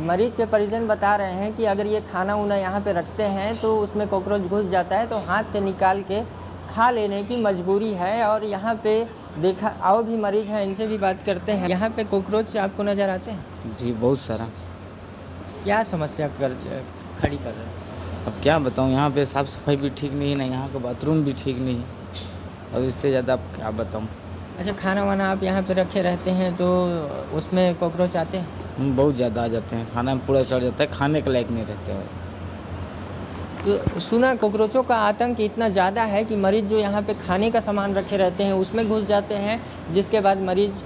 L: मरीज के परिजन बता रहे हैं कि अगर ये खाना उना यहाँ पे रखते हैं तो उसमें कॉकरोच घुस जाता है, तो हाथ से निकाल के खा लेने की मजबूरी है। और यहाँ पे देखा, और भी मरीज हैं, इनसे भी बात करते हैं। यहाँ पे कॉकरोच आपको नज़र आते हैं?
N: जी बहुत सारा।
L: क्या समस्या खड़ी कर रहे हैं?
N: अब क्या बताऊँ, यहाँ पे साफ़ सफाई भी ठीक नहीं है ना, यहाँ का बाथरूम भी ठीक नहीं है, और इससे ज़्यादा आप क्या बताऊँ।
L: अच्छा, खाना वाना आप यहाँ पे रखे रहते हैं तो उसमें कॉकरोच आते हैं?
N: बहुत ज़्यादा आ जाते हैं, खाना में पूरा चढ़ जाता है, खाने के लायक नहीं रहते हैं।
L: तो सुना कॉकरोचों का आतंक इतना ज़्यादा है कि मरीज जो यहाँ पे खाने का सामान रखे रहते हैं उसमें घुस जाते हैं, जिसके बाद मरीज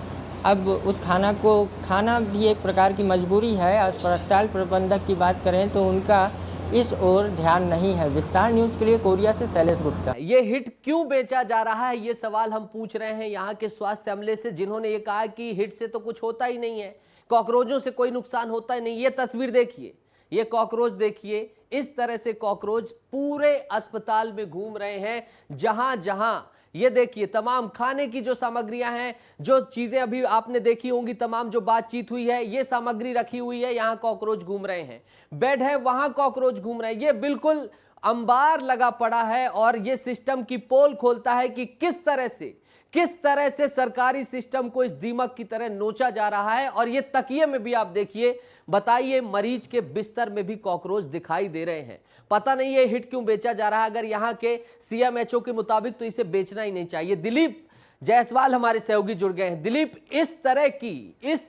L: अब उस खाना भी एक प्रकार की मजबूरी है। अस्पताल प्रबंधक की बात करें तो उनका इस ओर ध्यान नहीं है। विस्तार न्यूज के लिए कोरिया से शैलेश गुप्ता।
A: ये हिट क्यों बेचा जा रहा है, ये सवाल हम पूछ रहे हैं यहाँ के स्वास्थ्य अमले से, जिन्होंने ये कहा कि हिट से तो कुछ होता ही नहीं है, कॉकरोचों से कोई नुकसान होता ही नहीं। ये तस्वीर देखिए, ये कॉकरोच देखिए, इस तरह से कॉकरोच पूरे अस्पताल में घूम रहे हैं। जहां जहां ये देखिए, तमाम खाने की जो सामग्रियां हैं, जो चीजें अभी आपने देखी होंगी, तमाम जो बातचीत हुई है, ये सामग्री रखी हुई है, यहां कॉकरोच घूम रहे हैं। बेड है, वहां कॉकरोच घूम रहे हैं। ये बिल्कुल अंबार लगा पड़ा है और ये सिस्टम की पोल खोलता है कि किस तरह से किस तरह से सरकारी सिस्टम को इस दीमक की तरह नोचा जा रहा है। और ये तकिए में भी आप देखिए, बताइए मरीज के बिस्तर में भी कॉकरोच दिखाई दे रहे हैं। पता नहीं ये हिट क्यों बेचा जा रहा है। अगर यहां के सीएमएचओ के मुताबिक तो इसे बेचना ही नहीं चाहिए। दिलीप जायसवाल हमारे सहयोगी जुड़ गए हैं। दिलीप, इस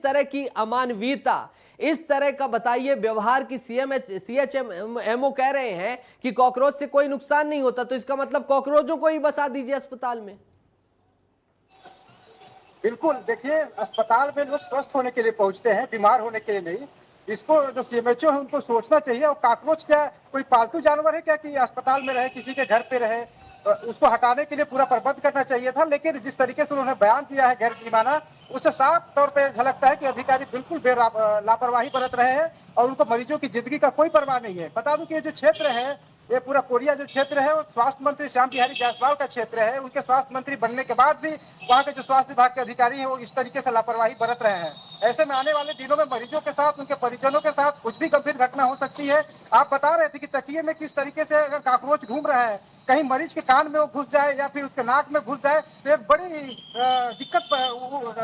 A: तरह की अमानवीयता, इस तरह का बताइए व्यवहार की सीएचएमओ कह रहे हैं कि कॉकरोच से कोई नुकसान नहीं होता, तो इसका मतलब कॉकरोचों को ही बसा दीजिए अस्पताल में।
O: बिल्कुल, देखिए अस्पताल में लोग स्वस्थ होने के लिए पहुंचते हैं, बीमार होने के लिए नहीं। इसको जो सीएमएचओ है उनको सोचना चाहिए। और कॉकरोच क्या कोई पालतू जानवर है क्या कि अस्पताल में रहे, किसी के घर पे रहे? उसको हटाने के लिए पूरा प्रबंध करना चाहिए था। लेकिन जिस तरीके से उन्होंने बयान दिया है गैर जुर्माना, उससे साफ तौर पे झलकता है कि अधिकारी बिल्कुल लापरवाही बरत रहे हैं और उनको मरीजों की जिंदगी का कोई परवाह नहीं है। बता दूं कि ये जो क्षेत्र है, ये पूरा कोरिया जो क्षेत्र है, वो स्वास्थ्य मंत्री श्याम बिहारी जायसवाल का क्षेत्र है। उनके स्वास्थ्य मंत्री बनने के बाद भी वहाँ के जो स्वास्थ्य विभाग के अधिकारी हैं वो इस तरीके से लापरवाही बरत रहे हैं। ऐसे में आने वाले दिनों में मरीजों के साथ, उनके परिजनों के साथ कुछ भी गंभीर घटना हो सकती है। आप बता रहे थे कि तकिए में किस तरीके से अगर कॉकरोच घूम रहा है, कहीं मरीज के कान में वो घुस जाए या फिर उसके नाक में घुस जाए तो एक बड़ी दिक्कत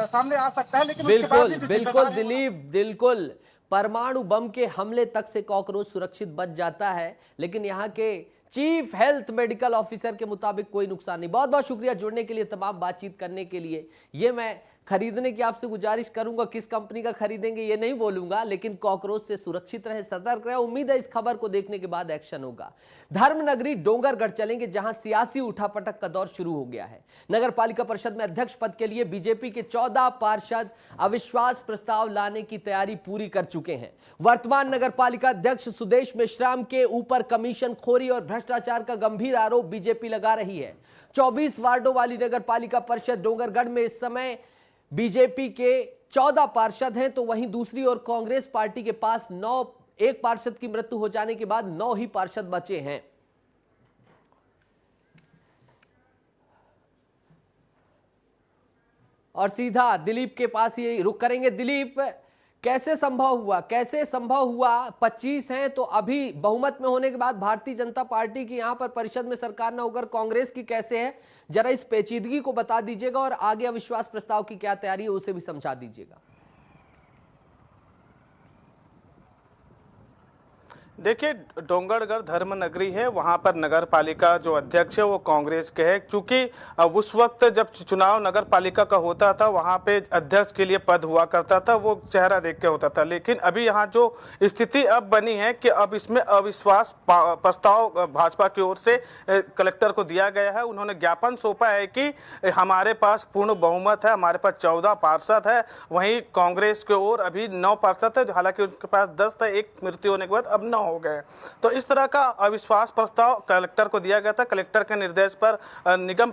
O: सामने आ सकता है। लेकिन
A: बिल्कुल दिलीप, बिल्कुल परमाणु बम के हमले तक से कॉकरोच सुरक्षित बच जाता है, लेकिन यहाँ के चीफ हेल्थ मेडिकल ऑफिसर के मुताबिक कोई नुकसान नहीं। बहुत बहुत शुक्रिया जुड़ने के लिए, तमाम बातचीत करने के लिए। ये मैं खरीदने की आपसे गुजारिश करूंगा, किस कंपनी का खरीदेंगे ये नहीं बोलूंगा, लेकिन कॉकरोच से सुरक्षित रहे, सतर्क रहे। उम्मीद है इस खबर को देखने के बाद एक्शन होगा। धर्मनगरी डोंगरगढ़ चलेंगे, जहां सियासी उठापटक का दौर शुरू हो गया है। नगर पालिका परिषद में अध्यक्ष पद के लिए बीजेपी के 14 पार्षद अविश्वास प्रस्ताव लाने की तैयारी पूरी कर चुके हैं। वर्तमान नगर पालिका अध्यक्ष सुदेश मेश्राम के ऊपर कमीशन खोरी और भ्रष्टाचार का गंभीर आरोप बीजेपी लगा रही है। 24 वार्डों वाली नगर पालिका परिषद डोंगरगढ़ में इस समय बीजेपी के 14 पार्षद हैं, तो वहीं दूसरी ओर कांग्रेस पार्टी के पास 1 पार्षद की मृत्यु हो जाने के बाद 9 ही पार्षद बचे हैं। और सीधा दिलीप के पास ही रुक करेंगे। दिलीप, कैसे संभव हुआ 25 हैं तो अभी बहुमत में होने के बाद भारतीय जनता पार्टी की यहां पर परिषद में सरकार न होकर कांग्रेस की कैसे है? जरा इस पेचीदगी को बता दीजिएगा और आगे अविश्वास प्रस्ताव की क्या तैयारी है उसे भी समझा दीजिएगा।
P: देखिए, डोंगरगढ़ धर्म नगरी है, वहाँ पर नगर पालिका जो अध्यक्ष है वो कांग्रेस के है। क्योंकि उस वक्त जब चुनाव नगर पालिका का होता था वहाँ पे अध्यक्ष के लिए पद हुआ करता था, वो चेहरा देख के होता था। लेकिन अभी यहाँ जो स्थिति अब बनी है कि अब इसमें अविश्वास प्रस्ताव भाजपा की ओर से कलेक्टर को दिया गया है। उन्होंने ज्ञापन सौंपा है कि हमारे पास पूर्ण बहुमत है, हमारे पास 14 पार्षद है, वहीं कांग्रेस की ओर अभी 9 पार्षद है, हालांकि उनके पास 10 था, एक मृत्यु होने के बाद अब 9 हो गए। तो इस तरह का अविश्वास प्रस्ताव कलेक्टर को दिया गया था। कलेक्टर के निर्देश पर निगम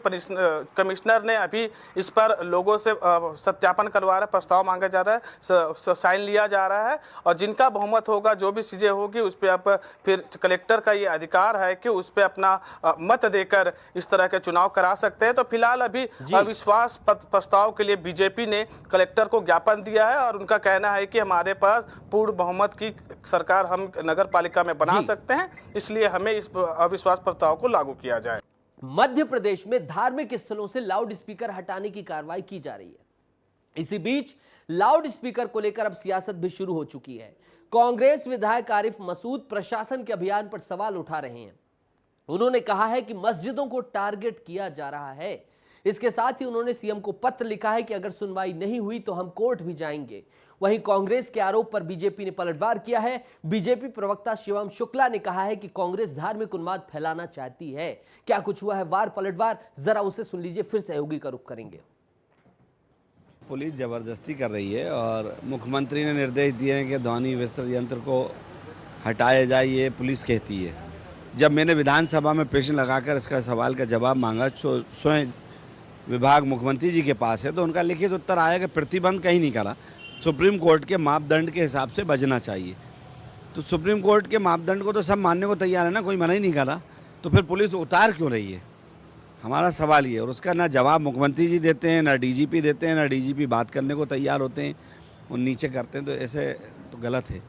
P: कमिश्नर ने अभी इस पर लोगों से सत्यापन करवा रहा है, प्रस्ताव मांगा जा रहा है, साइन लिया जा रहा है और जिनका बहुमत होगा, जो भी चीजें होगी उस पर अब फिर कलेक्टर का ये अधिकार है कि उस पर अपना मत देकर इस तरह के चुनाव करा सकते हैं। तो फिलहाल अभी अविश्वास प्रस्ताव के लिए बीजेपी ने कलेक्टर को ज्ञापन दिया है और उनका कहना है कि हमारे पास पूर्ण बहुमत की सरकार हम नगर पालिका में बना सकते हैं, इसलिए हमें इस अविश्वास प्रस्ताव को लागू किया जाए।
A: मध्य प्रदेश में धार्मिक स्थलों से लाउड स्पीकर हटाने की कार्रवाई की जा रही है। इसी बीच लाउड स्पीकर को लेकर अब सियासत भी शुरू हो चुकी है। कांग्रेस विधायक आरिफ मसूद प्रशासन के अभियान पर सवाल उठा रहे हैं। उन्होंने कहा है कि मस्जिदों को टारगेट किया जा रहा है। इसके साथ ही उन्होंने सीएम को पत्र लिखा है कि अगर सुनवाई नहीं हुई तो हम कोर्ट भी जाएंगे। वहीं कांग्रेस के आरोप पर बीजेपी ने पलटवार किया है। बीजेपी प्रवक्ता शिवम शुक्ला ने कहा है कि कांग्रेस धार्मिक उन्माद फैलाना चाहती है। क्या कुछ हुआ है वार पलटवार, जरा उसे सुन लीजिए, फिर सहयोगी का रुख करेंगे।
Q: पुलिस जबरदस्ती कर रही है और मुख्यमंत्री ने निर्देश दिए हैं कि ध्वनि विस्तार यंत्र को हटाया जाए, ये पुलिस कहती है। जब मैंने विधानसभा में प्रश्न लगाकर इसका सवाल का जवाब मांगा, स्वयं विभाग मुख्यमंत्री जी के पास है, तो उनका लिखित उत्तर आया कि प्रतिबंध कहीं नहीं करा, सुप्रीम कोर्ट के मापदंड के हिसाब से बचना चाहिए। तो सुप्रीम कोर्ट के मापदंड को तो सब मानने को तैयार है ना, कोई मना ही नहीं करा, तो फिर पुलिस उतार क्यों रही है? हमारा सवाल ये, और उसका ना जवाब मुख्यमंत्री जी देते हैं, ना डीजीपी देते हैं, ना डीजीपी बात करने को तैयार होते हैं, वो नीचे करते हैं, तो ऐसे तो गलत है।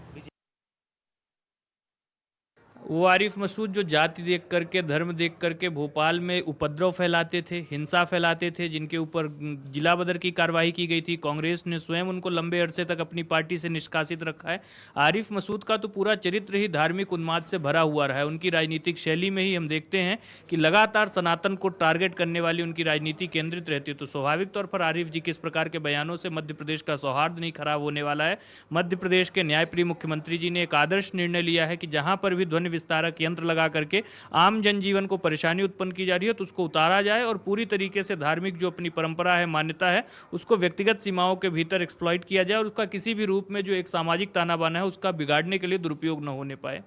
R: वो आरिफ मसूद जो जाति देख करके, धर्म देख करके भोपाल में उपद्रव फैलाते थे, हिंसा फैलाते थे, जिनके ऊपर जिला बदर की कार्रवाई की गई थी। कांग्रेस ने स्वयं उनको लंबे अरसे तक अपनी पार्टी से निष्कासित रखा है। आरिफ मसूद का तो पूरा चरित्र ही धार्मिक उन्माद से भरा हुआ रहा है। उनकी राजनीतिक शैली में ही हम देखते हैं कि लगातार सनातन को टारगेट करने वाली उनकी राजनीति केंद्रित रहती है। तो स्वाभाविक तौर पर आरिफ जी के इस प्रकार के बयानों से मध्य प्रदेश का सौहार्द नहीं खराब होने वाला है। मध्य प्रदेश के न्यायप्रिय मुख्यमंत्री जी ने एक आदर्श निर्णय लिया है कि जहां पर भी ध्वनि विस्तारक यंत्र लगा करके आम जनजीवन को परेशानी उत्पन्न की जा रही है तो उसको उतारा जाए और पूरी तरीके से धार्मिक जो अपनी परंपरा है, मान्यता है, उसको व्यक्तिगत सीमाओं के भीतर एक्सप्लॉइट किया जाए और उसका किसी भी रूप में जो एक सामाजिक ताना बाना है उसका बिगाड़ने के लिए दुरुपयोग न होने पाए।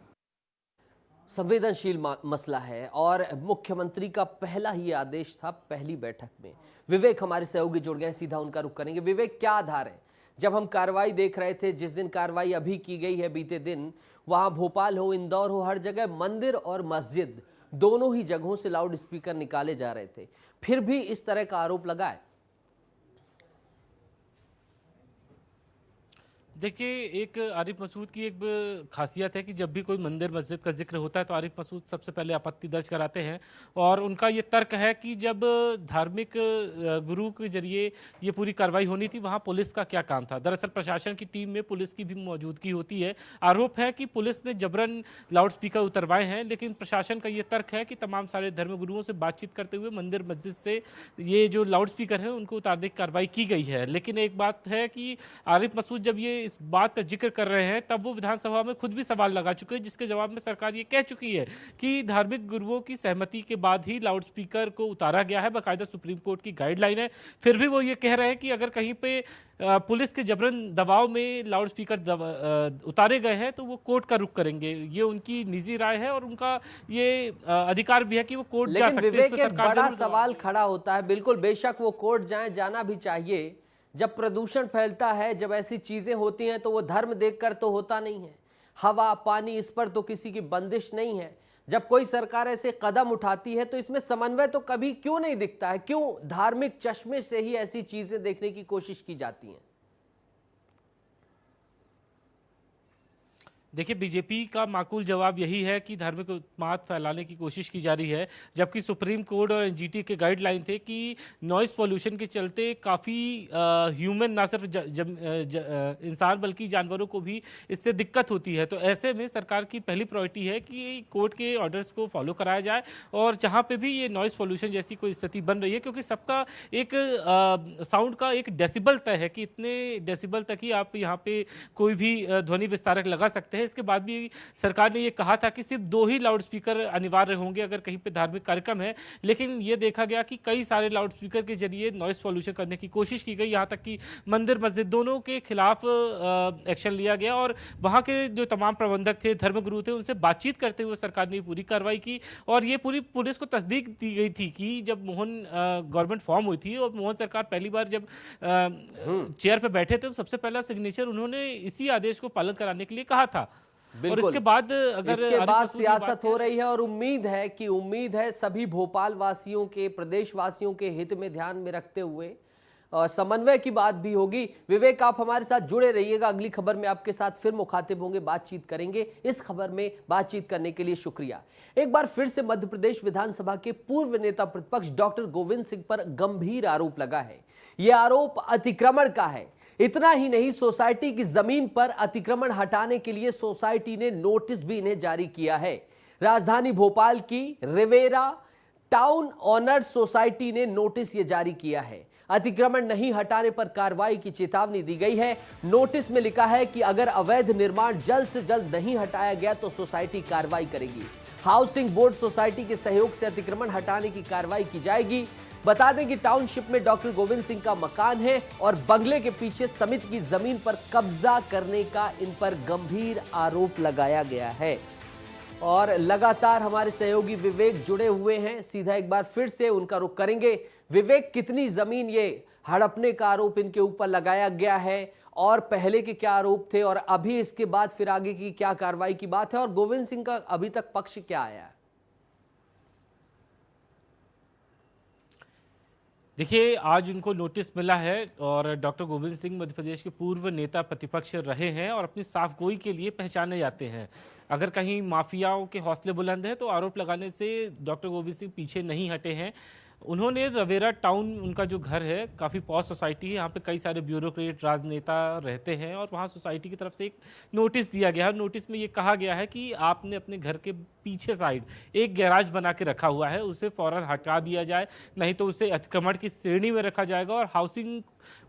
A: संवेदनशील मसला है और मुख्यमंत्री का पहला ही आदेश था पहली बैठक में। विवेक हमारे सहयोगी जुड़ गए, सीधा उनका रुख करेंगे। विवेक, क्या आधार है? जब हम कार्रवाई देख रहे थे, जिस दिन कार्रवाई अभी की गई है बीते दिन, वहां भोपाल हो, इंदौर हो, हर जगह मंदिर और मस्जिद दोनों ही जगहों से लाउड स्पीकर निकाले जा रहे थे, फिर भी इस तरह का आरोप लगा है।
K: देखिए, एक आरिफ मसूद की एक खासियत है कि जब भी कोई मंदिर मस्जिद का जिक्र होता है तो आरिफ मसूद सबसे पहले आपत्ति दर्ज कराते हैं और उनका ये तर्क है कि जब धार्मिक गुरु के जरिए ये पूरी कार्रवाई होनी थी वहाँ पुलिस का क्या काम था। दरअसल प्रशासन की टीम में पुलिस की भी मौजूदगी होती है। आरोप है कि पुलिस ने जबरन लाउड स्पीकर उतरवाए हैं, लेकिन प्रशासन का ये तर्क है कि तमाम सारे धर्मगुरुओं से बातचीत करते हुए मंदिर मस्जिद से ये जो लाउड स्पीकर है उनको उतारने की कार्रवाई की गई है। लेकिन एक बात है कि आरिफ मसूद जब ये इस बात का जिक्र कर रहे हैं तब वो विधानसभा में खुद भी सवाल लगा चुके हैं, जिसके जवाब में सरकार ये कह चुकी है कि धार्मिक गुरुओं की सहमति के बाद ही लाउड स्पीकर को उतारा गया है, बाकायदा सुप्रीम कोर्ट की गाइडलाइन है। फिर भी वो ये कह रहे हैं कि अगर कहीं पे पुलिस के जबरन दबाव में लाउड स्पीकर उतारे गए हैं तो वो कोर्ट का रुख करेंगे। ये उनकी निजी राय है और उनका ये अधिकार भी है कि वो कोर्ट जा सकते हैं।
A: लेकिन विवेक, एक बड़ा सवाल खड़ा होता है। बिल्कुल, बेशक वो कोर्ट जाए, जाना भी चाहिए। जब प्रदूषण फैलता है, जब ऐसी चीजें होती हैं तो वो धर्म देखकर तो होता नहीं है। हवा, पानी, इस पर तो किसी की बंदिश नहीं है। जब कोई सरकार ऐसे कदम उठाती है तो इसमें समन्वय तो कभी क्यों नहीं दिखता है? क्यों धार्मिक चश्मे से ही ऐसी चीजें देखने की कोशिश की जाती हैं?
K: देखिए, बीजेपी का माकूल जवाब यही है कि धार्मिक उन्माद फैलाने की कोशिश की जा रही है, जबकि सुप्रीम कोर्ट और एनजीटी के गाइडलाइन थे कि नॉइस पॉल्यूशन के चलते काफ़ी ह्यूमन, ना सिर्फ इंसान बल्कि जानवरों को भी इससे दिक्कत होती है। तो ऐसे में सरकार की पहली प्रायोरिटी है कि कोर्ट के ऑर्डर्स को फॉलो कराया जाए और जहाँ पे भी ये नॉइस पॉल्यूशन जैसी कोई स्थिति बन रही है, क्योंकि सबका एक साउंड का एक डेसिबल तय है कि इतने डेसिबल तक ही आप यहाँ पे कोई भी ध्वनि विस्तारक लगा सकते हैं। इसके बाद भी सरकार ने ये कहा था कि सिर्फ 2 ही लाउड स्पीकर अनिवार्य होंगे अगर कहीं पे धार्मिक कार्यक्रम है, लेकिन ये देखा गया कि कई सारे लाउड स्पीकर के जरिए नॉइस पॉल्यूशन करने की कोशिश की गई। यहाँ तक कि मंदिर मस्जिद दोनों के खिलाफ एक्शन लिया गया और वहाँ के जो तमाम प्रबंधक थे, धर्मगुरु थे, उनसे बातचीत करते हुए सरकार ने पूरी कार्रवाई की और ये पूरी पुलिस को तस्दीक दी गई थी कि जब मोहन गवर्नमेंट फॉर्म हुई थी और मोहन सरकार पहली बार जब चेयर पे बैठे थे तो सबसे पहला सिग्नेचर उन्होंने इसी आदेश को पालन कराने के लिए कहा था। और इसके बाद
A: सियासत हो रही है और उम्मीद है सभी भोपाल वासियों के, प्रदेश वासियों के हित में ध्यान में रखते हुए समन्वय की बात भी होगी। विवेक, आप हमारे साथ जुड़े रहिएगा। अगली खबर में आपके साथ फिर मुखातिब होंगे, बातचीत करेंगे। इस खबर में बातचीत करने के लिए शुक्रिया। एक बार फिर से मध्य प्रदेश विधानसभा के पूर्व नेता प्रतिपक्ष डॉक्टर गोविंद सिंह पर गंभीर आरोप लगा है। यह आरोप अतिक्रमण का है। इतना ही नहीं, सोसाइटी की जमीन पर अतिक्रमण हटाने के लिए सोसाइटी ने नोटिस भी इन्हें जारी किया है। राजधानी भोपाल की रिवेरा टाउन ऑनर्स सोसाइटी ने नोटिस ये जारी किया है। अतिक्रमण नहीं हटाने पर कार्रवाई की चेतावनी दी गई है। नोटिस में लिखा है कि अगर अवैध निर्माण जल्द से जल्द नहीं हटाया गया तो सोसाइटी कार्रवाई करेगी। हाउसिंग बोर्ड सोसाइटी के सहयोग से अतिक्रमण हटाने की कार्रवाई की जाएगी। बता दें कि टाउनशिप में डॉक्टर गोविंद सिंह का मकान है और बंगले के पीछे समिति की जमीन पर कब्जा करने का इन पर गंभीर आरोप लगाया गया है। और लगातार हमारे सहयोगी विवेक जुड़े हुए हैं, सीधा एक बार फिर से उनका रुख करेंगे। विवेक, कितनी जमीन ये हड़पने का आरोप इनके ऊपर लगाया गया है और पहले के क्या आरोप थे और अभी इसके बाद फिर आगे की क्या कार्रवाई की बात है और गोविंद सिंह का अभी तक पक्ष क्या आया है?
E: देखिए, आज उनको नोटिस मिला है और डॉक्टर गोविंद सिंह मध्य प्रदेश के पूर्व नेता प्रतिपक्ष रहे हैं और अपनी साफगोई के लिए पहचाने जाते हैं। अगर कहीं माफियाओं के हौसले बुलंद हैं तो आरोप लगाने से डॉक्टर गोविंद सिंह पीछे नहीं हटे हैं। उन्होंने रवेरा टाउन, उनका जो घर है, काफ़ी पॉश सोसाइटी है, यहाँ पे कई सारे ब्यूरोक्रेट राजनेता रहते हैं और वहाँ सोसाइटी की तरफ से एक नोटिस दिया गया है। नोटिस में ये कहा गया है कि आपने अपने घर के पीछे साइड एक गैराज बना के रखा हुआ है, उसे फौरन हटा दिया जाए, नहीं तो उसे अतिक्रमण की श्रेणी में रखा जाएगा और हाउसिंग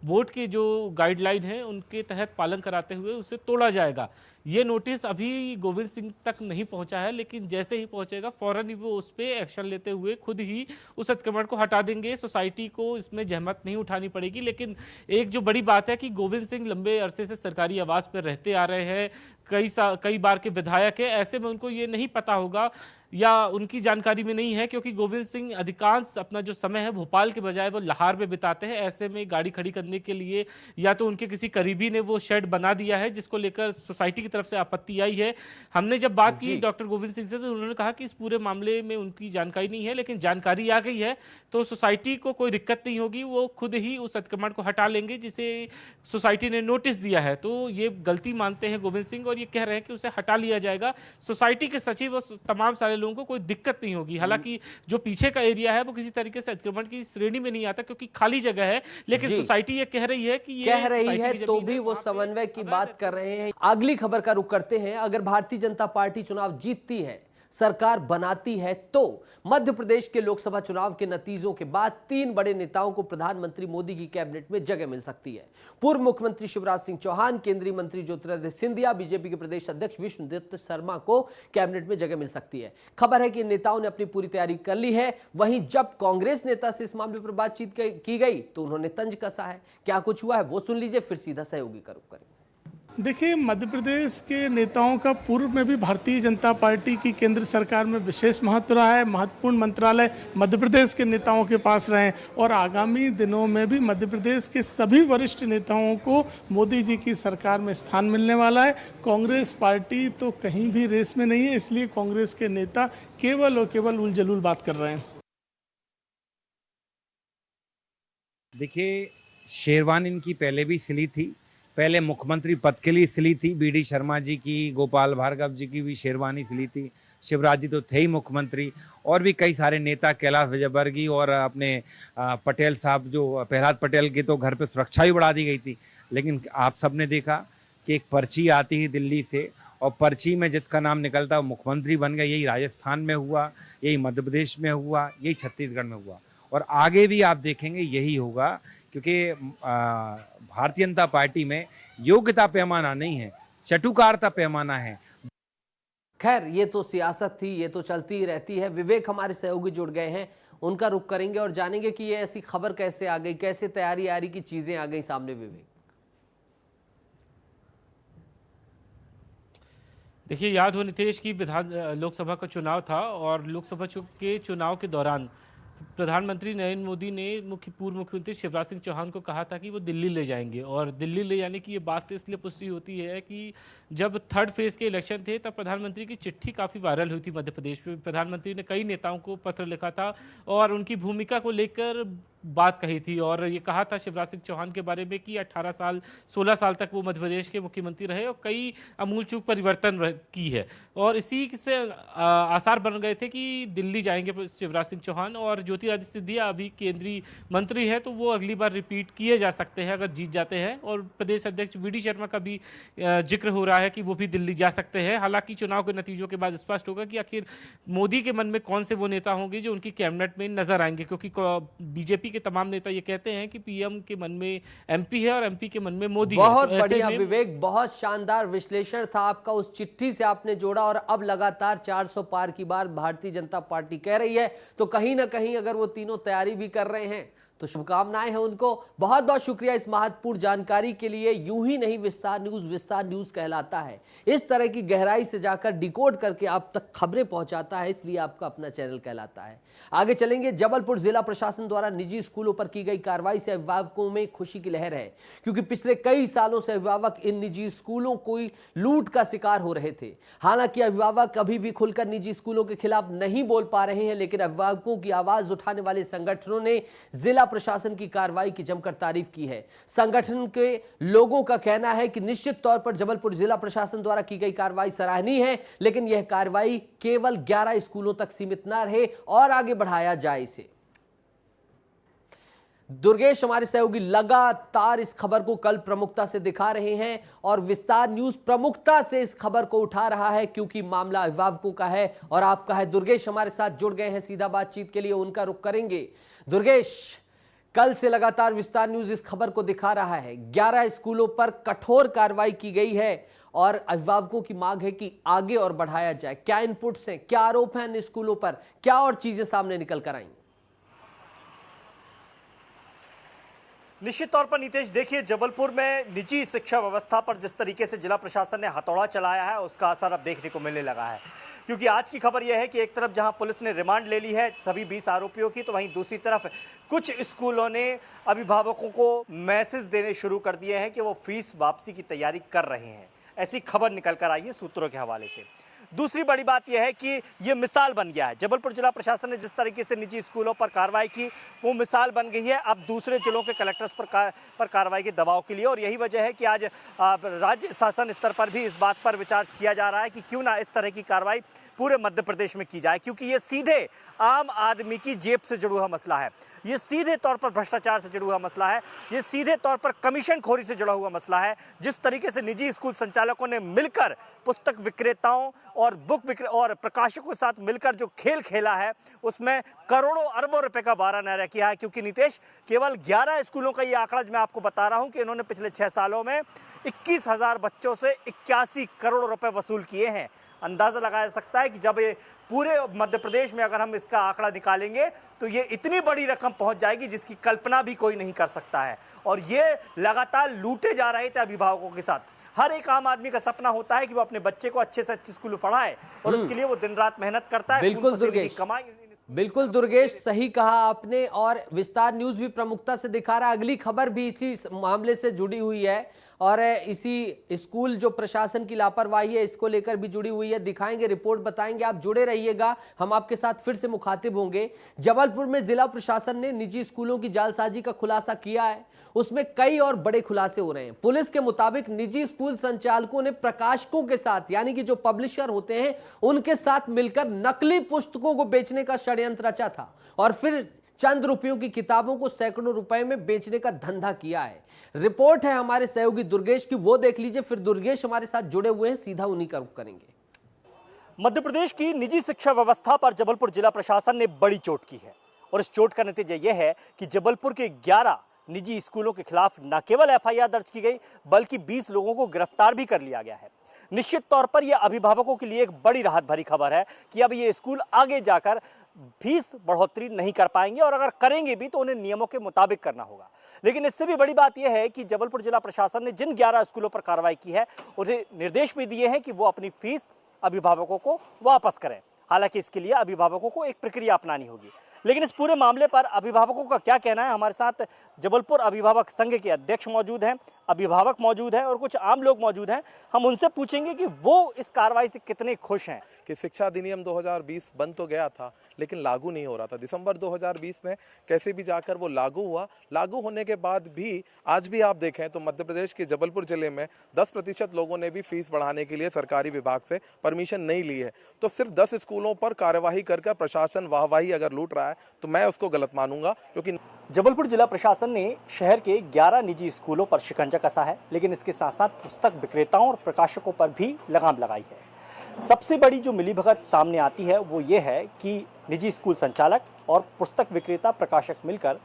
E: बोर्ड के जो गाइडलाइन है उनके तहत पालन कराते हुए उसे तोड़ा जाएगा। ये नोटिस अभी गोविंद सिंह तक नहीं पहुंचा है, लेकिन जैसे ही पहुंचेगा फौरन ही वो उस पर एक्शन लेते हुए खुद ही उस अतिक्रमण को हटा देंगे। सोसाइटी को इसमें जहमत नहीं उठानी पड़ेगी। लेकिन एक जो बड़ी बात है कि गोविंद सिंह लंबे अरसे से सरकारी आवास पर रहते आ रहे हैं, कई बार के विधायक है, ऐसे में उनको ये नहीं पता होगा या उनकी जानकारी में नहीं है, क्योंकि गोविंद सिंह अधिकांश अपना जो समय है भोपाल के बजाय वो लाहौर में बिताते हैं। ऐसे में गाड़ी खड़ी करने के लिए या तो उनके किसी करीबी ने वो शेड बना दिया है, जिसको लेकर सोसाइटी की तरफ से आपत्ति आई है। हमने जब बात की डॉक्टर गोविंद सिंह से तो उन्होंने कहा कि इस पूरे मामले में उनकी जानकारी नहीं है, लेकिन जानकारी आ गई है तो सोसाइटी को कोई दिक्कत नहीं होगी, वो खुद ही उस अतिक्रमण को हटा लेंगे जिसे सोसाइटी ने नोटिस दिया है। तो ये गलती मानते हैं गोविंद सिंह और ये कह रहे हैं कि उसे हटा लिया जाएगा। सोसाइटी के सचिव और तमाम सारे लोगों को कोई दिक्कत नहीं होगी। हालांकि जो पीछे का एरिया है वो किसी तरीके से अतिक्रमण की श्रेणी में नहीं आता क्योंकि खाली जगह है, लेकिन सोसाइटी ये कह रही है कि ये
A: कह रही है तो भी वो समन्वय की बात कर रहे हैं। अगली खबर का रुख करते हैं। अगर भारतीय जनता पार्टी चुनाव जीतती है, सरकार बनाती है, तो मध्य प्रदेश के लोकसभा चुनाव के नतीजों के बाद 3 बड़े नेताओं को प्रधानमंत्री मोदी की कैबिनेट में जगह मिल सकती है। पूर्व मुख्यमंत्री शिवराज सिंह चौहान, केंद्रीय मंत्री ज्योतिरादित्य सिंधिया, बीजेपी के प्रदेश अध्यक्ष विष्णुदत्त शर्मा को कैबिनेट में जगह मिल सकती है। खबर है कि इन नेताओं ने अपनी पूरी तैयारी कर ली है। वहीं जब कांग्रेस नेता से इस मामले पर बातचीत की गई तो उन्होंने तंज कसा है। क्या कुछ हुआ है वो सुन लीजिए, फिर सीधा सहयोगी का रुख करेंगे।
S: देखिए, मध्य प्रदेश के नेताओं का पूर्व में भी भारतीय जनता पार्टी की केंद्र सरकार में विशेष महत्व रहा है। महत्वपूर्ण मंत्रालय मध्य प्रदेश के नेताओं के पास रहे और आगामी दिनों में भी मध्य प्रदेश के सभी वरिष्ठ नेताओं को मोदी जी की सरकार में स्थान मिलने वाला है। कांग्रेस पार्टी तो कहीं भी रेस में नहीं है, इसलिए कांग्रेस के नेता केवल और केवल उलझुल बात कर रहे हैं।
T: देखिए, शेरवानी इनकी पहले भी सिली थी, पहले मुख्यमंत्री पद के लिए सिली थी। बीडी शर्मा जी की, गोपाल भार्गव जी की भी शेरवानी सिली थी। शिवराज जी तो थे ही मुख्यमंत्री, और भी कई सारे नेता, कैलाश विजयवर्गीय और अपने पटेल साहब, जो प्रहलाद पटेल के तो घर पे सुरक्षा ही बढ़ा दी गई थी। लेकिन आप सबने देखा कि एक पर्ची आती है दिल्ली से और पर्ची में जिसका नाम निकलता है वो मुख्यमंत्री बन गया। यही राजस्थान में हुआ, यही मध्य प्रदेश में हुआ, यही छत्तीसगढ़ में हुआ और आगे भी आप देखेंगे यही होगा, क्योंकि भारतीय जनता पार्टी में योग्यता पैमाना नहीं है, चटुकारता पैमाना है।
A: खैर, ये तो सियासत थी, ये तो चलती ही रहती है। विवेक हमारे सहयोगी जुड़ गए हैं, उनका रुख करेंगे और जानेंगे कि ये ऐसी खबर कैसे आ गई, कैसे तैयारी आरी की चीजें आ गई सामने। विवेक,
E: देखिए, याद हो नितेश की लोकसभा का चुनाव था और लोकसभा के चुनाव के दौरान प्रधानमंत्री नरेंद्र मोदी ने पूर्व मुख्यमंत्री शिवराज सिंह चौहान को कहा था कि वो दिल्ली ले जाएंगे। और दिल्ली ले जाने की ये बात से इसलिए पुष्टि होती है कि जब 3rd फेज के इलेक्शन थे तब प्रधानमंत्री की चिट्ठी काफ़ी वायरल हुई थी मध्य प्रदेश में। प्रधानमंत्री ने कई नेताओं को पत्र लिखा था और उनकी भूमिका को लेकर बात कही थी और ये कहा था शिवराज सिंह चौहान के बारे में कि 16 साल तक वो मध्य प्रदेश के मुख्यमंत्री रहे और कई अमूलचूल परिवर्तन की है। और इसी से आसार बन गए थे कि दिल्ली जाएंगे शिवराज सिंह चौहान। और ज्योतिरादित्य सिंधिया अभी केंद्रीय मंत्री है तो वो अगली बार रिपीट किए जा सकते हैं अगर जीत जाते हैं। और प्रदेश अध्यक्ष वीडी शर्मा का भी जिक्र हो रहा है कि वो भी दिल्ली जा सकते हैं। हालांकि चुनाव के नतीजों के बाद स्पष्ट होगा कि आखिर मोदी के मन में कौन से वो नेता होंगे जो उनकी कैबिनेट में नजर आएंगे, क्योंकि बीजेपी के तमाम नेता ये कहते हैं कि पीएम के मन में एमपी है और एमपी के मन में मोदी है।
A: बहुत बढ़िया विवेक, बहुत शानदार विश्लेषण था आपका। उस चिट्ठी से आपने जोड़ा और अब लगातार 400 पार की बात भारतीय जनता पार्टी कह रही है, तो कहीं ना कहीं अगर वो तीनों तैयारी भी कर रहे हैं तो शुभकामनाएं हैं उनको। बहुत बहुत शुक्रिया इस महत्वपूर्ण जानकारी के लिए। यूं ही नहीं, विस्तार न्यूज कहलाता है। इस तरह की गहराई से जाकर डिकोड करके आप तक खबरें पहुंचाता है, इसलिए आपका अपना चैनल कहलाता है। आगे चलेंगे। जबलपुर जिला प्रशासन द्वारा निजी स्कूलों पर की गई कार्रवाई से अभिभावकों में खुशी की लहर है, क्योंकि पिछले कई सालों से अभिभावक इन निजी स्कूलों को लूट का शिकार हो रहे थे। हालांकि अभिभावक कभी भी खुलकर निजी स्कूलों के खिलाफ नहीं बोल पा रहे हैं, लेकिन अभिभावकों की आवाज उठाने वाले संगठनों ने जिला प्रशासन की कार्रवाई की जमकर तारीफ की है। संगठन के लोगों का कहना है कि निश्चित तौर पर जबलपुर जिला प्रशासन द्वारा की गई कार्रवाई सराहनीय है, लेकिन यह कार्रवाई केवल 11 स्कूलों तक सीमित न रहे और आगे बढ़ाया जाए इसे। दुर्गेश हमारे सहयोगी लगातार इस खबर को कल प्रमुखता से दिखा रहे हैं और विस्तार न्यूज प्रमुखता से इस खबर को उठा रहा है क्योंकि मामला अभिभावकों का है और आपका है। दुर्गेश हमारे साथ जुड़ गए हैं सीधा बातचीत के लिए, उनका रुख करेंगे। दुर्गेश, कल से लगातार विस्तार न्यूज इस खबर को दिखा रहा है, 11 स्कूलों पर कठोर कार्रवाई की गई है और अभिभावकों की मांग है कि आगे और बढ़ाया जाए। क्या इनपुट्स हैं, क्या आरोप हैं इन स्कूलों पर, क्या और चीजें सामने निकल कर आई?
U: निश्चित तौर पर नीतीश, देखिए जबलपुर में निजी शिक्षा व्यवस्था पर जिस तरीके से जिला प्रशासन ने हथौड़ा चलाया है उसका असर अब देखने को मिलने लगा है। क्योंकि आज की खबर यह है कि एक तरफ जहां पुलिस ने रिमांड ले ली है सभी 20 आरोपियों की, तो वहीं दूसरी तरफ कुछ स्कूलों ने अभिभावकों को मैसेज देने शुरू कर दिए हैं कि वो फीस वापसी की तैयारी कर रहे हैं। ऐसी खबर निकल कर आई है सूत्रों के हवाले से। दूसरी बड़ी बात यह है कि ये मिसाल बन गया है। जबलपुर जिला प्रशासन ने जिस तरीके से निजी स्कूलों पर कार्रवाई की वो मिसाल बन गई है अब दूसरे जिलों के कलेक्टर्स पर कार्रवाई के दबाव के लिए। और यही वजह है कि आज राज्य शासन स्तर पर भी इस बात पर विचार किया जा रहा है कि क्यों ना इस तरह की कार्रवाई पूरे मध्य प्रदेश में की जाए, क्योंकि ये सीधे आम आदमी की जेब से जुड़ा हुआ मसला है, ये सीधे तौर पर भ्रष्टाचार से जुड़ा हुआ मसला है, ये सीधे तौर पर कमीशन खोरी से जुड़ा हुआ मसला है। जिस तरीके से निजी स्कूल संचालकों ने मिलकर पुस्तक विक्रेताओं और और प्रकाशकों के साथ मिलकर जो खेल खेला है उसमें करोड़ों अरबों रुपए का बारा नारा किया है। क्योंकि नीतीश, केवल 11 स्कूलों का ये आंकड़ा मैं आपको बता रहा हूं कि इन्होंने पिछले 6 सालों में 21,000 बच्चों से 81 करोड़ रुपए वसूल किए हैं। अंदाजा लगाया जा सकता है कि जब ये पूरे मध्य प्रदेश में अगर हम इसका आंकड़ा निकालेंगे तो ये इतनी बड़ी रकम पहुंच जाएगी जिसकी कल्पना भी कोई नहीं कर सकता है। और ये लगातार लूटे जा रहे थे अभिभावकों के साथ। हर एक आम आदमी का सपना होता है कि वो अपने बच्चे को अच्छे से अच्छे स्कूल में पढ़ाए और उसके लिए वो दिन रात मेहनत करता है।
A: बिल्कुल दुर्गेश, बिल्कुल दुर्गेश, सही कहा आपने और विस्तार न्यूज भी प्रमुखता से दिखा रहा है। अगली खबर भी इसी मामले से जुड़ी हुई है और इसी स्कूल जो प्रशासन की लापरवाही है इसको लेकर भी जुड़ी हुई है। दिखाएंगे, रिपोर्ट बताएंगे, आप जुड़े रहिएगा, हम आपके साथ फिर से मुखातिब होंगे। जबलपुर में जिला प्रशासन ने निजी स्कूलों की जालसाजी का खुलासा किया है, उसमें कई और बड़े खुलासे हो रहे हैं। पुलिस के मुताबिक निजी स्कूल संचालकों ने प्रकाशकों के साथ, यानी कि जो पब्लिशर होते हैं उनके साथ मिलकर नकली पुस्तकों को बेचने का षड्यंत्र रचा था और फिर चंद रुपयों की किताबों को सैकड़ों रुपए में बेचने का धंधा किया है। रिपोर्ट है हमारे सहयोगी दुर्गेश की, वो देख लीजिए। फिर दुर्गेश हमारे साथ जुड़े हुए हैं, सीधा उन्हीं का रुख करेंगे।
U: मध्य प्रदेश की निजी शिक्षा व्यवस्था पर जबलपुर जिला प्रशासन ने बड़ी चोट की है और इस चोट का नतीजा यह है कि जबलपुर के 11 निजी स्कूलों के खिलाफ न केवल एफआईआर दर्ज की गई बल्कि 20 लोगों को गिरफ्तार भी कर लिया गया है। निश्चित तौर पर यह अभिभावकों के लिए एक बड़ी राहत भरी खबर है कि अब ये स्कूल आगे जाकर फीस बढ़ोतरी नहीं कर पाएंगे और अगर करेंगे भी तो उन्हें नियमों के मुताबिक करना होगा। लेकिन इससे भी बड़ी बात यह है कि जबलपुर जिला प्रशासन ने जिन 11 स्कूलों पर कार्रवाई की है उन्हें निर्देश भी दिए हैं कि वो अपनी फीस अभिभावकों को वापस करें। हालांकि इसके लिए अभिभावकों को एक प्रक्रिया अपनानी होगी। लेकिन इस पूरे मामले पर अभिभावकों का क्या कहना है, हमारे साथ जबलपुर अभिभावक संघ के अध्यक्ष मौजूद हैं, अभिभावक मौजूद हैं और कुछ आम लोग मौजूद हैं। हम उनसे पूछेंगे कि वो इस कार्रवाई से कितने खुश हैं।
V: कि शिक्षा अधिनियम 2020 बन तो गया था लेकिन लागू नहीं हो रहा था। दिसंबर 2020 में कैसे भी जाकर वो लागू हुआ। लागू होने के बाद भी आज भी आप देखें तो मध्य प्रदेश के जबलपुर जिले में 10% लोगों ने भी फीस बढ़ाने के लिए सरकारी विभाग से परमिशन नहीं ली है। तो सिर्फ 10 स्कूलों पर कार्यवाही कर प्रशासन वाहवाही अगर लूट रहा है तो मैं उसको गलत मानूंगा। क्योंकि
U: जबलपुर जिला प्रशासन ने शहर के 11 निजी स्कूलों पर शिकंजा कसा है, लेकिन इसके साथ साथ पुस्तक विक्रेताओं और प्रकाशकों पर भी लगाम लगाई है। सबसे बड़ी जो मिलीभगत सामने आती है वो ये है कि निजी स्कूल संचालक और पुस्तक विक्रेता प्रकाशक मिलकर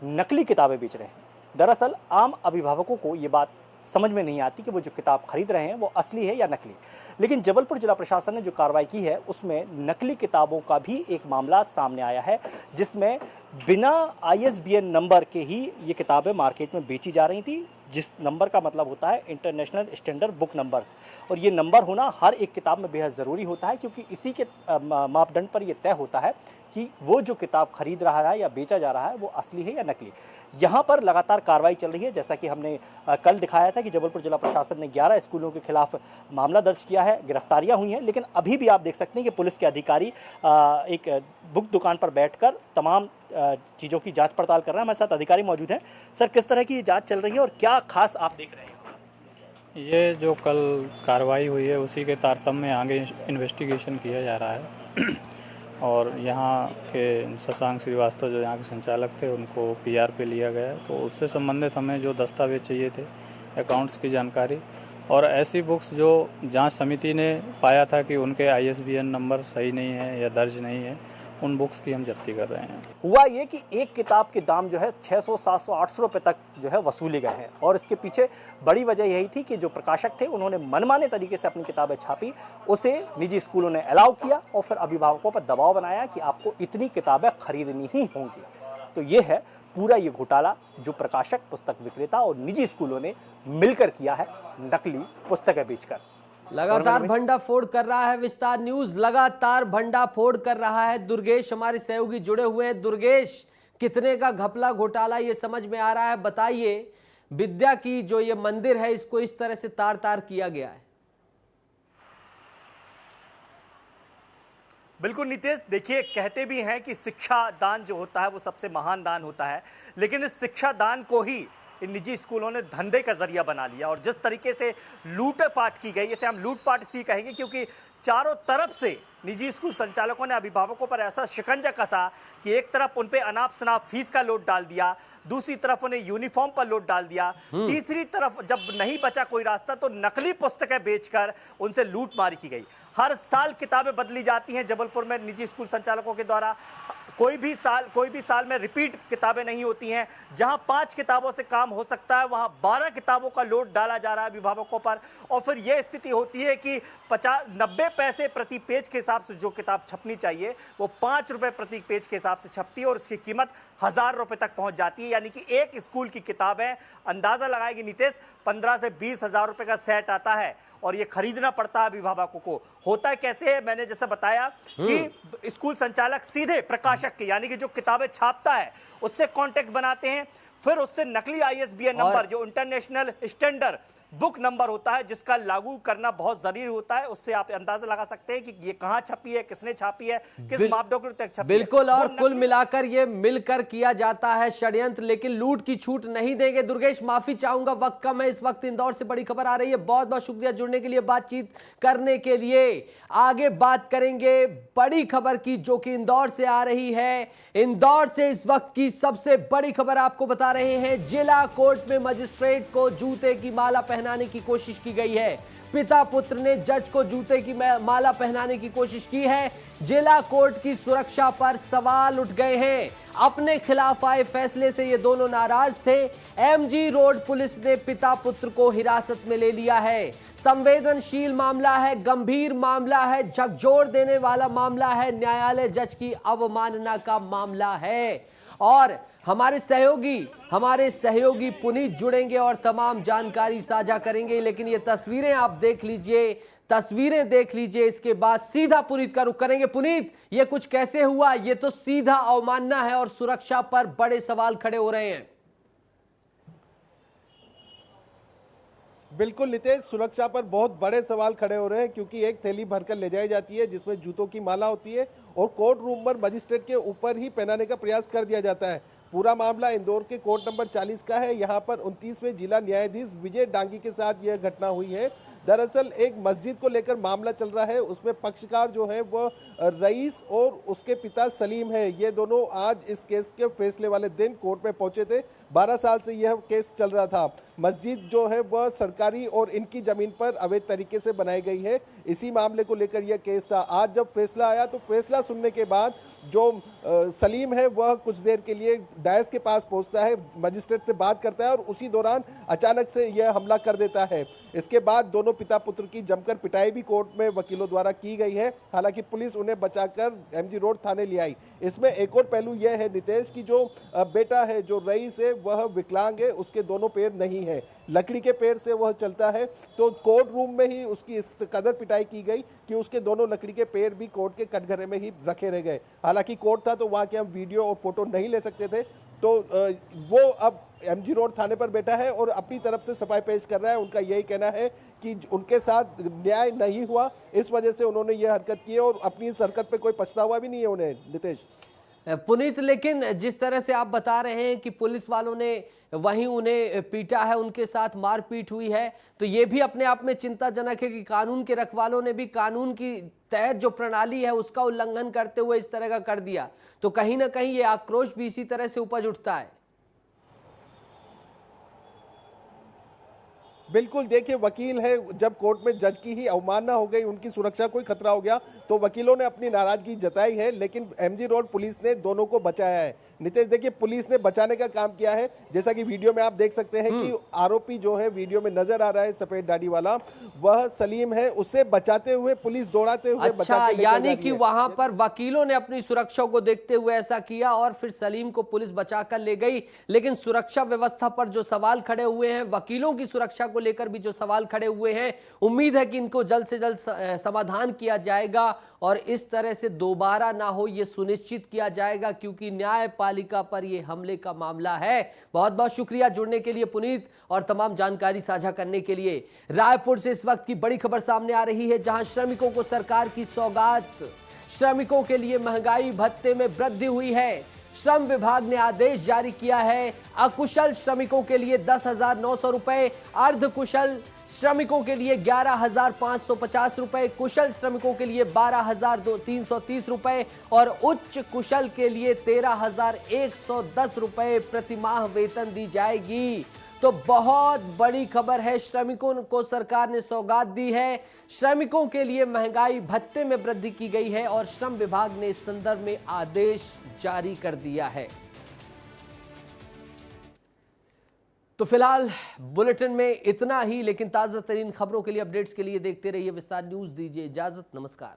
U: नकली किताबें बेच रहे हैं। दरअसल आम अभिभावकों को ये बात समझ में नहीं आती कि वो जो किताब खरीद रहे हैं वो असली है या नकली। लेकिन जबलपुर जिला प्रशासन ने जो कार्रवाई की है उसमें नकली किताबों का भी एक मामला सामने आया है, जिसमें बिना ISBN नंबर के ही ये किताबें मार्केट में बेची जा रही थी, जिस नंबर का मतलब होता है इंटरनेशनल स्टैंडर्ड बुक नंबर्स। और ये नंबर होना हर एक किताब में बेहद ज़रूरी होता है, क्योंकि इसी के मापदंड पर यह तय होता है कि वो जो किताब खरीद रहा है या बेचा जा रहा है वो असली है या नकली। यहाँ पर लगातार कार्रवाई चल रही है। जैसा कि हमने कल दिखाया था कि जबलपुर जिला प्रशासन ने 11 स्कूलों के खिलाफ मामला दर्ज किया है, गिरफ्तारियां हुई हैं, लेकिन अभी भी आप देख सकते हैं कि पुलिस के अधिकारी एक बुक दुकान पर बैठकर तमाम चीज़ों की जांच पड़ताल कर रहे हैं। हमारे साथ अधिकारी मौजूद हैं। सर, किस तरह की जांच चल रही है और क्या खास आप देख रहे हैं?
C: ये जो कल कार्रवाई हुई है उसी के तारतम्य में आगे इन्वेस्टिगेशन किया जा रहा है और यहाँ के शशांक श्रीवास्तव जो यहाँ के संचालक थे उनको पीआर पे लिया गया, तो उससे संबंधित हमें जो दस्तावेज चाहिए थे, अकाउंट्स की जानकारी और ऐसी बुक्स जो जांच समिति ने पाया था कि उनके ISBN नंबर सही नहीं है या दर्ज नहीं है, उन बुक्स की हम जब्ती कर रहे हैं।
U: हुआ ये कि एक किताब के दाम जो है 600, 700, 800 रुपये तक जो है वसूले गए हैं और इसके पीछे बड़ी वजह यही थी कि जो प्रकाशक थे उन्होंने मनमाने तरीके से अपनी किताबें छापी, उसे निजी स्कूलों ने अलाउ किया और फिर अभिभावकों पर दबाव बनाया कि आपको इतनी किताबें खरीदनी ही होंगी। तो ये है पूरा ये घोटाला जो प्रकाशक, पुस्तक विक्रेता और निजी स्कूलों ने मिलकर किया है नकली पुस्तकें बेचकर।
A: लगातार भंडाफोड़ कर रहा है विस्तार न्यूज, लगातार भंडाफोड़ कर रहा है। दुर्गेश हमारे सहयोगी जुड़े हुए हैं। दुर्गेश, कितने का घपला घोटाला ये समझ में आ रहा है? बताइए, विद्या की जो ये मंदिर है इसको इस तरह से तार तार किया गया है।
U: बिल्कुल नितेश, देखिए कहते भी हैं कि शिक्षा दान जो होता है वो सबसे महान दान होता है, लेकिन इस शिक्षा दान को ही इन निजी स्कूलों ने धंधे का जरिया बना लिया और जिस तरीके से लूटपाट की गई, इसे हम लूटपाट इसी कहेंगे क्योंकि चारों तरफ से निजी स्कूल संचालकों ने अभिभावकों पर ऐसा शिकंजा कसा कि एक तरफ उन पे अनाप शनाप फीस का लोड डाल दिया, दूसरी तरफ उन्हें यूनिफॉर्म पर लोड डाल दिया, तीसरी तरफ जब नहीं बचा कोई रास्ता तो नकली पुस्तकें बेचकर उनसे लूटमारी की गई। हर साल किताबें बदली जाती हैं जबलपुर में निजी स्कूल संचालकों के द्वारा। कोई भी साल में रिपीट किताबें नहीं होती हैं। जहां 5 किताबों से काम हो सकता है वहां 12 किताबों का लोड डाला जा रहा है अभिभावकों पर और फिर यह स्थिति होती है कि 90 पैसे प्रति पेज के हिसाब से जो किताब छपनी चाहिए वो 5 रुपए प्रति पेज के हिसाब से छपती है और उसकी कीमत 1000 रुपए तक पहुंच जाती है। यानी कि एक स्कूल की किताबें, अंदाजा लगाएगी नितेश, 15 से 20 हजार रुपए का सेट आता है और ये खरीदना पड़ता है अभिभावकों को। होता है कैसे है, मैंने जैसे बताया कि स्कूल संचालक सीधे प्रकाशक के यानी कि जो किताबें छापता है उससे कांटेक्ट बनाते हैं, फिर उससे नकली ISBN नंबर जो इंटरनेशनल स्टैंडर्ड बुक नंबर होता है जिसका लागू करना बहुत जरूरी होता है, उससे आप अंदाजा लगा सकते हैं कि ये कहां छपी है, किसने छापी है, किस मापदंडों तक छपी है।
A: बिल्कुल, और कुल मिलाकर ये मिलकर किया जाता है षड्यंत्र, लेकिन लूट की छूट नहीं देंगे। दुर्गेश, माफी चाहूंगा, वक्त कम है। इस वक्त इंदौर से बड़ी खबर आ रही है। बहुत बहुत शुक्रिया जुड़ने के लिए, बातचीत करने के लिए। आगे बात करेंगे बड़ी खबर की जो कि इंदौर से आ रही है। इंदौर से इस वक्त की सबसे बड़ी खबर आपको बता रहे हैं। जिला कोर्ट में मजिस्ट्रेट को जूते की माला पहनाने की कोशिश की गई है। पिता पुत्र ने जज को जूते की माला पहनाने की कोशिश की है। जिला कोर्ट की सुरक्षा पर सवाल उठ गए हैं। अपने खिलाफ आए फैसले से ये दोनों नाराज थे। MG रोड पुलिस ने पिता पुत्र को हिरासत में ले लिया है। संवेदनशील मामला है, गंभीर मामला है, झकझोर देने वाला मामला है, न्यायालय जज की अवमानना का मामला है। और हमारे सहयोगी पुनीत जुड़ेंगे और तमाम जानकारी साझा करेंगे। लेकिन ये तस्वीरें आप देख लीजिए, इसके बाद सीधा पुनीत का रुख करेंगे। पुनीत, ये कुछ कैसे हुआ? ये तो सीधा अवमानना है और सुरक्षा पर बड़े सवाल खड़े हो रहे हैं।
V: बिल्कुल नितेश, सुरक्षा पर बहुत बड़े सवाल खड़े हो रहे हैं क्योंकि एक थैली भरकर ले जाई जाती है जिसमें जूतों की माला होती है और कोर्ट रूम पर मजिस्ट्रेट के ऊपर ही पहनाने का प्रयास कर दिया जाता है। पूरा मामला इंदौर के कोर्ट नंबर 40 का है। यहाँ पर 29वें जिला न्यायाधीश विजय डांगी के साथ यह घटना हुई है। दरअसल एक मस्जिद को लेकर मामला चल रहा है, उसमें पक्षकार जो है वह रईस और उसके पिता सलीम है। ये दोनों आज इस केस के फैसले वाले दिन कोर्ट में पहुंचे थे। 12 साल से यह केस चल रहा था। मस्जिद जो है वह सरकारी और इनकी जमीन पर अवैध तरीके से बनाई गई है। इसी मामले को लेकर यह केस था। आज जब फैसला आया तो फैसला सुनने के बाद जो सलीम है वह कुछ देर के लिए डायस के पास पहुंचता है, मजिस्ट्रेट से बात करता है और उसी दौरान अचानक से यह हमला कर देता है। इसके बाद दोनों पिता पुत्र की जमकर पिटाई भी कोर्ट में वकीलों द्वारा की गई है। हालांकि पुलिस उन्हें बचाकर MG रोड थाने ले आई। इसमें एक और पहलू यह है नितेश की जो बेटा है, जो रईस है, वह विकलांग है, उसके दोनों पैर नहीं है, लकड़ी के पैर से वह चलता है तो कोर्ट रूम में ही उसकी इस कदर पिटाई की गई कि उसके दोनों लकड़ी के पैर भी कोर्ट के कटघरे में ही रखे रह गए। हालांकि कोर्ट था तो वहाँ के हम वीडियो और फोटो नहीं ले सकते थे, तो वो अब एमजी रोड थाने पर बैठा है और अपनी तरफ से सफाई पेश कर रहा है। उनका यही कहना है कि उनके साथ न्याय नहीं हुआ, इस वजह से उन्होंने ये हरकत की है और अपनी इस हरकत पे कोई पछतावा भी नहीं है उन्हें। नितेश।
A: पुनीत, लेकिन जिस तरह से आप बता रहे हैं कि पुलिस वालों ने वहीं उन्हें पीटा है, उनके साथ मारपीट हुई है, तो ये भी अपने आप में चिंताजनक है कि कानून के रखवालों ने भी कानून की तहत जो प्रणाली है उसका उल्लंघन करते हुए इस तरह का कर दिया, तो कहीं ना कहीं ये आक्रोश भी इसी तरह से उपज उठता है।
V: बिल्कुल, देखिए वकील है, जब कोर्ट में जज की ही अवमानना हो गई, उनकी सुरक्षा को ही खतरा हो गया, तो वकीलों ने अपनी नाराजगी जताई है, लेकिन एमजी रोड पुलिस ने दोनों को बचाया है। नितेश, देखिए पुलिस ने बचाने का काम किया है, जैसा कि वीडियो में आप देख सकते हैं कि आरोपी जो है वीडियो में नजर आ रहा है सफेद दाढ़ी वाला, वह सलीम है, उसे बचाते हुए पुलिस दौड़ाते हुए
A: अच्छा, यानी कि वहां पर वकीलों ने अपनी सुरक्षा को देखते हुए ऐसा किया और फिर सलीम को पुलिस बचाकर ले गई। लेकिन सुरक्षा व्यवस्था पर जो सवाल खड़े हुए हैं, वकीलों की सुरक्षा को लेकर भी जो सवाल खड़े हुए हैं, उम्मीद है कि इनको जल्द से जल्द समाधान किया जाएगा और इस तरह से दोबारा ना हो ये सुनिश्चित किया जाएगा, क्योंकि न्यायपालिका पर ये हमले का मामला है। बहुत बहुत शुक्रिया जुड़ने के लिए पुनीत और तमाम जानकारी साझा करने के लिए। रायपुर से इस वक्त की बड़ी खबर सामने आ रही है, जहां श्रमिकों को सरकार की सौगात, श्रमिकों के लिए महंगाई भत्ते में वृद्धि हुई है। श्रम विभाग ने आदेश जारी किया है, अकुशल श्रमिकों के लिए 10,900 रुपए, अर्धकुशल श्रमिकों के लिए 11,550 रुपए, कुशल श्रमिकों के लिए 12,330 रुपए और उच्च कुशल के लिए 13,110 रुपए प्रतिमाह वेतन दी जाएगी। तो बहुत बड़ी खबर है, श्रमिकों को सरकार ने सौगात दी है, श्रमिकों के लिए महंगाई भत्ते में वृद्धि की गई है और श्रम विभाग ने इस संदर्भ में आदेश जारी कर दिया है। तो फिलहाल बुलेटिन में इतना ही, लेकिन ताजा तरीन खबरों के लिए, अपडेट्स के लिए देखते रहिए विस्तार न्यूज। दीजिए इजाजत, नमस्कार।